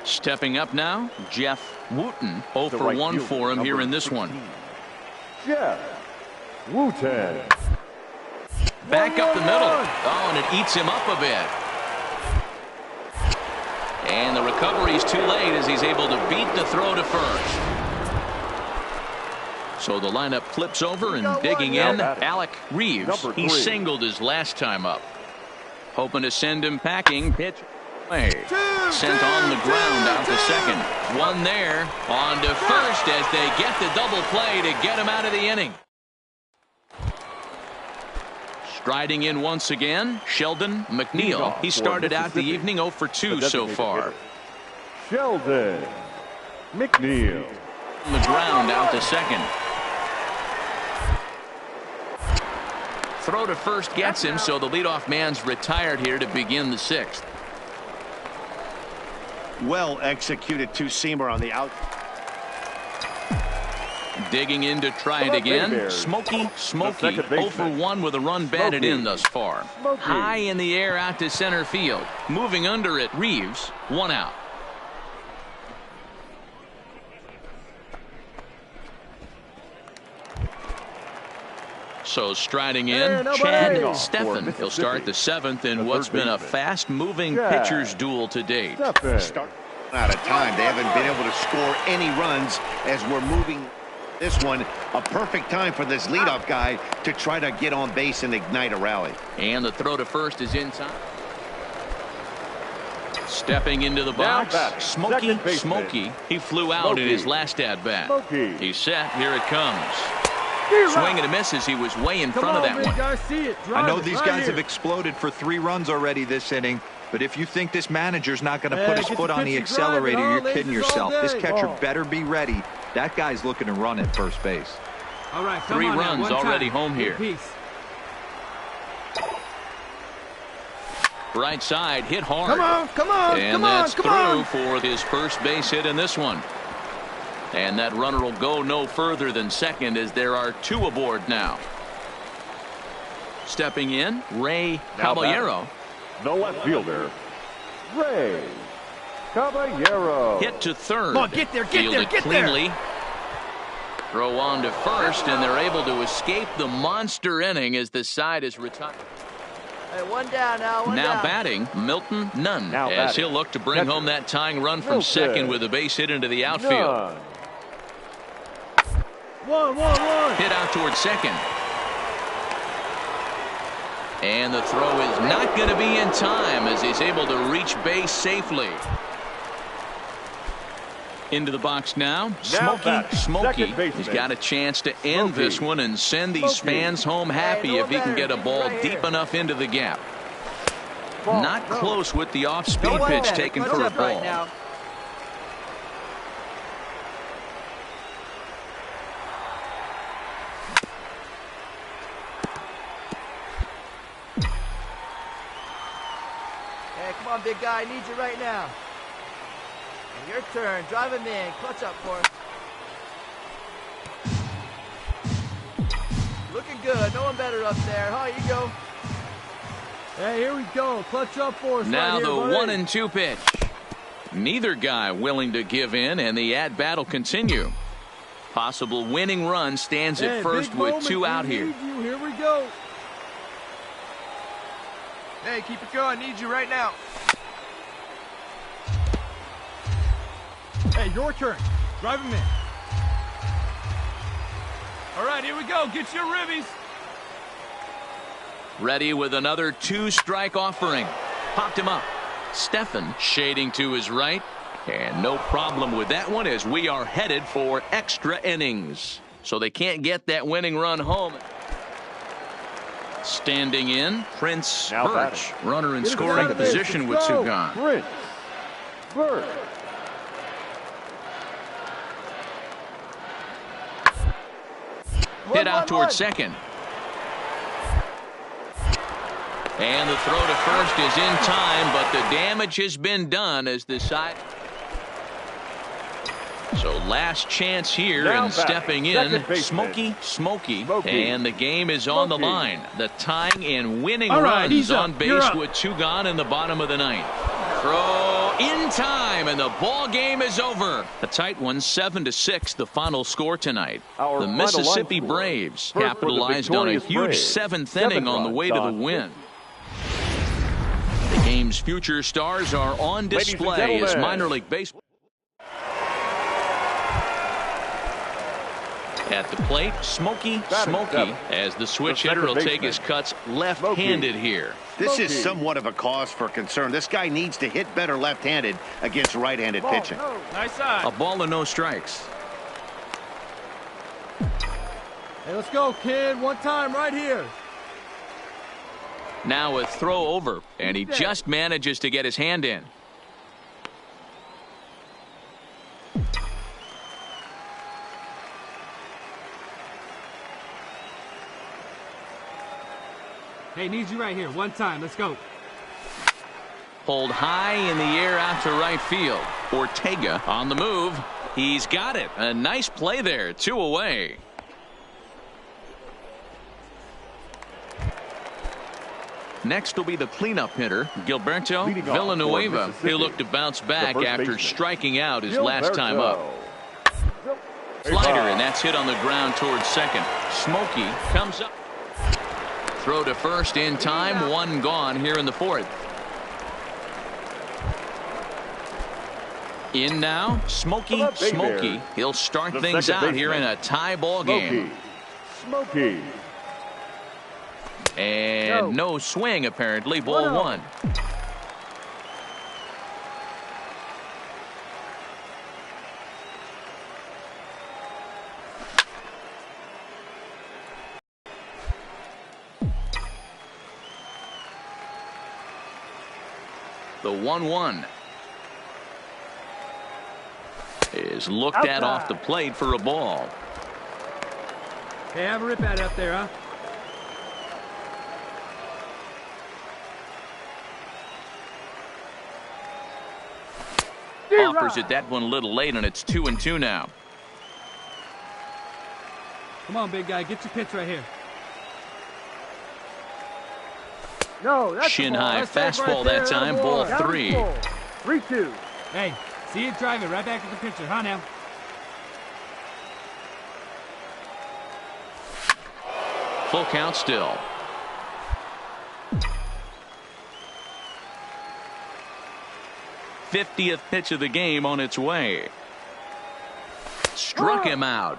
Stepping up now, Jeff Wooten. 0 for 1 for him here in this one. Jeff Wooten. Back up the middle. Oh, and it eats him up a bit. And the recovery's too late as he's able to beat the throw to first. So the lineup flips over and digging in, Alec Reeves. He singled his last time up. Hoping to send him packing. Pitch. Sent on the ground out to second. One there. On to first as they get the double play to get him out of the inning. Striding in once again, Sheldon McNeil. He started out the evening 0 for 2 so far. Sheldon McNeil. On the ground out to second. Throw to first gets him, so the leadoff man's retired here to begin the 6th. Well executed two-seamer on the out. Digging in to try it again. Smokey 0 for 1 with a run batted in thus far. High in the air out to center field. Moving under it, Reeves. 1 out. So striding in, Chad Steffen. He'll start the 7th in what's been a fast-moving pitcher's duel to date. Start out of time. They haven't been able to score any runs as we're moving this one. A perfect time for this leadoff guy to try to get on base and ignite a rally. And the throw to first is in time. Stepping into the box, Smokey. He flew out in his last at-bat. He's set. Here it comes. Swing and a miss as he was way in front of that one. I know these guys have exploded for 3 runs already this inning, but if you think this manager's not going to put his foot on the accelerator, you're kidding yourself. This catcher better be ready. That guy's looking to run at first base. All right, 3 runs already home here. Right side hit hard. And that's through for his first base hit in this one. And that runner will go no further than second as there are 2 aboard now. Stepping in, Ray Caballero. The left fielder, Ray Caballero. Hit to third. Come on, get there, Fielded cleanly. Throw on to first, and they're able to escape the monster inning as the side is retired. Hey, one down now. Now batting, Milton Nunn, as he'll look to bring home that tying run from second with a base hit into the outfield. One. Hit out towards second. And the throw is not going to be in time as he's able to reach base safely. Into the box now. Smokey. He's got a chance to end this one and send these fans home happy if he can get a ball deep enough into the gap. Not close with the off-speed pitch taken for a ball. Come on, big guy. I need you right now. And your turn. Drive him in. Clutch up for us. Looking good. No one better up there. Huh? You go. Hey, here we go. Clutch up for us. Now right the here, 1-2 pitch. Neither guy willing to give in, and the at-bat will continue. Possible winning run stands at first with 2 out here. Here we go. Hey, keep it going. Need you right now. Hey, your turn. Drive him in. All right, here we go. Get your ribbies. Ready with another 2-strike offering. Popped him up. Stephan shading to his right. And no problem with that one as we are headed for extra innings. So they can't get that winning run home. Standing in, Prince Now Birch. batting. Runner in scoring position with 2 gone. Prince Birch. Hit out towards second. And the throw to first is in time, but the damage has been done as the side. So last chance here, Now and back. stepping in, Second Smokey, Smokey. and the game is on the line. The tying and winning All right, runs he's up. on You're base up. with 2 gone in the bottom of the 9th. Throw in time, and the ball game is over. A tight one, 7-6, the final score tonight. Our The final Mississippi line score. Braves First for the capitalized on a victorious huge Braves. 7th inning on the way to the runs on win. The game's future stars are on Ladies and display as gentlemen. minor league baseball. At the plate, Smokey seven. as the switch The hitter will second take his baseman. cuts left-handed here. This is Smokey. somewhat of a cause for concern. This guy needs to hit better left-handed against right-handed pitching. Nice side. A ball and no strikes. Hey, let's go, kid. One time right here. Now a throw over, and he just manages to get his hand in. Hey, need you right here. One time. Let's go. Pulled high in the air out to right field. Ortega on the move. He's got it. A nice play there. 2 away. Next will be the cleanup hitter, Gilberto Leading off for Villanueva. Mississippi, He'll look to bounce back the first after baseman, striking out his last time up. Gilberto. Slider, and that's hit on the ground towards second. Smokey comes up. Throw to first in time. 1 gone here in the 4th. In now, Smokey. He'll start The things second out here in baseman, a tie ball game. Smokey. And no swing, apparently. Ball 1. The 1-1 is looked at off the plate for a ball. Hey, have a rip at it up there, huh? Offers it that one a little late, and it's 2-2 now. Come on, big guy. Get your pitch right here. Shin high fastball that time. Ball 3. 3-2. Hey, see it drive it right back at the pitcher, huh now? Full count still. '50th pitch of the game on its way. Struck him out.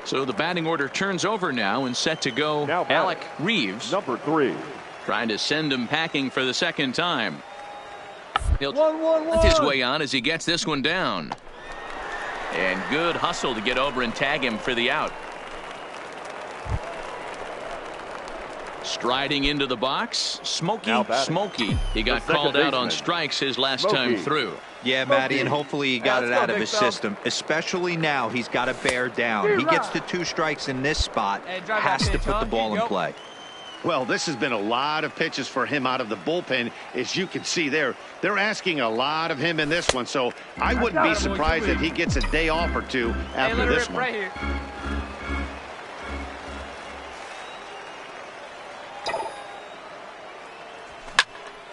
So the batting order turns over now and set to go. Now Alec Reeves, Number 3. trying to send him packing for the 2nd time. He'll hunt his way on as he gets this one down. And good hustle to get over and tag him for the out. Striding into the box, Smokey. He got called out on strikes his last time through. Yeah, Matty, and hopefully he got it out of his system. Especially now, he's got to bear down. He gets the 2 strikes in this spot, has to put the ball in play. Well, this has been a lot of pitches for him out of the bullpen. As you can see there, they're asking a lot of him in this one. So I wouldn't be surprised if he gets a day off or 2 after this one. Right here.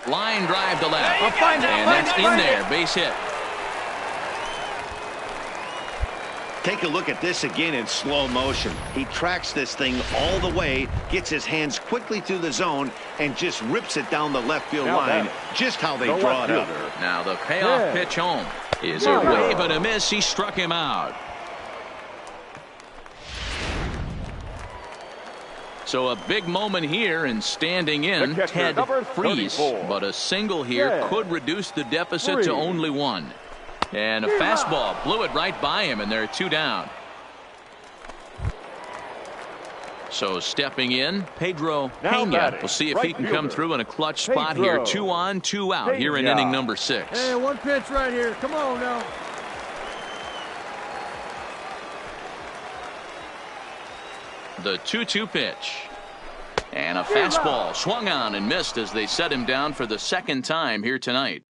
Line drive to left. And that's in there. Base hit. Take a look at this again in slow motion. He tracks this thing all the way, gets his hands quickly through the zone, and just rips it down the left field line, just how they draw it up. Now the payoff pitch home. Is a wave and a miss. He struck him out. So a big moment here, and standing in, Ted Freese. But a single here could reduce the deficit to only one. And a fastball blew it right by him, and they're 2 down. So stepping in, Pedro Pena. We'll see if he can come through in a clutch spot here. 2 on, 2 out here in inning number 6. Hey, 1 pitch right here. Come on now. The 2-2 pitch. And a fastball swung on and missed as they set him down for the 2nd time here tonight.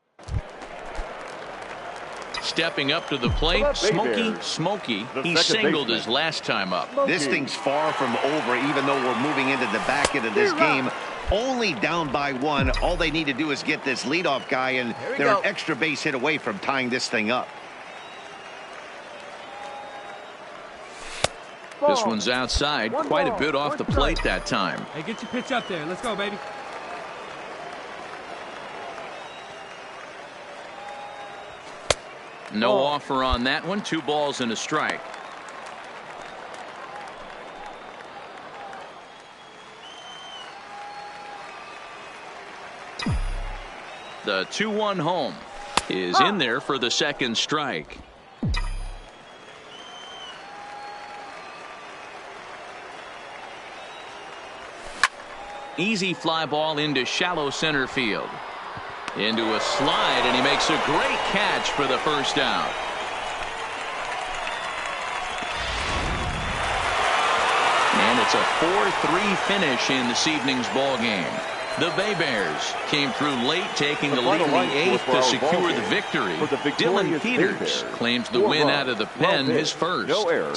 Stepping up to the plate, Smokey. He singled his last time up. This thing's far from over, even though we're moving into the back end of this game. Only down by 1. All they need to do is get this leadoff guy, and they're an extra base hit away from tying this thing up. This one's outside, quite a bit off the plate that time. Hey, get your pitch up there. Let's go, baby. No offer on that one. 2 balls and a strike. The 2-1 home is in there for the 2nd strike. Easy fly ball into shallow center field. Into a slide, and he makes a great catch for the 1st out. And it's a 4-3 finish in this evening's ball game. The Bay Bears came through late, taking the lead in the 8th to secure the victory. Dylan Peters claims the win out of the pen, his first.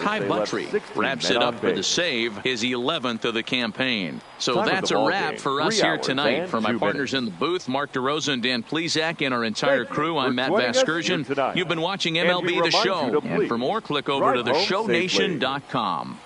Ty Buttrey wraps it up for the save, his 11th of the campaign. So that's a wrap for us here tonight. For my partners in the booth, Mark DeRosa and Dan Plesac, and our entire crew, I'm Matt Vasgersian. You've been watching MLB The Show. And for more, click over to theshownation.com.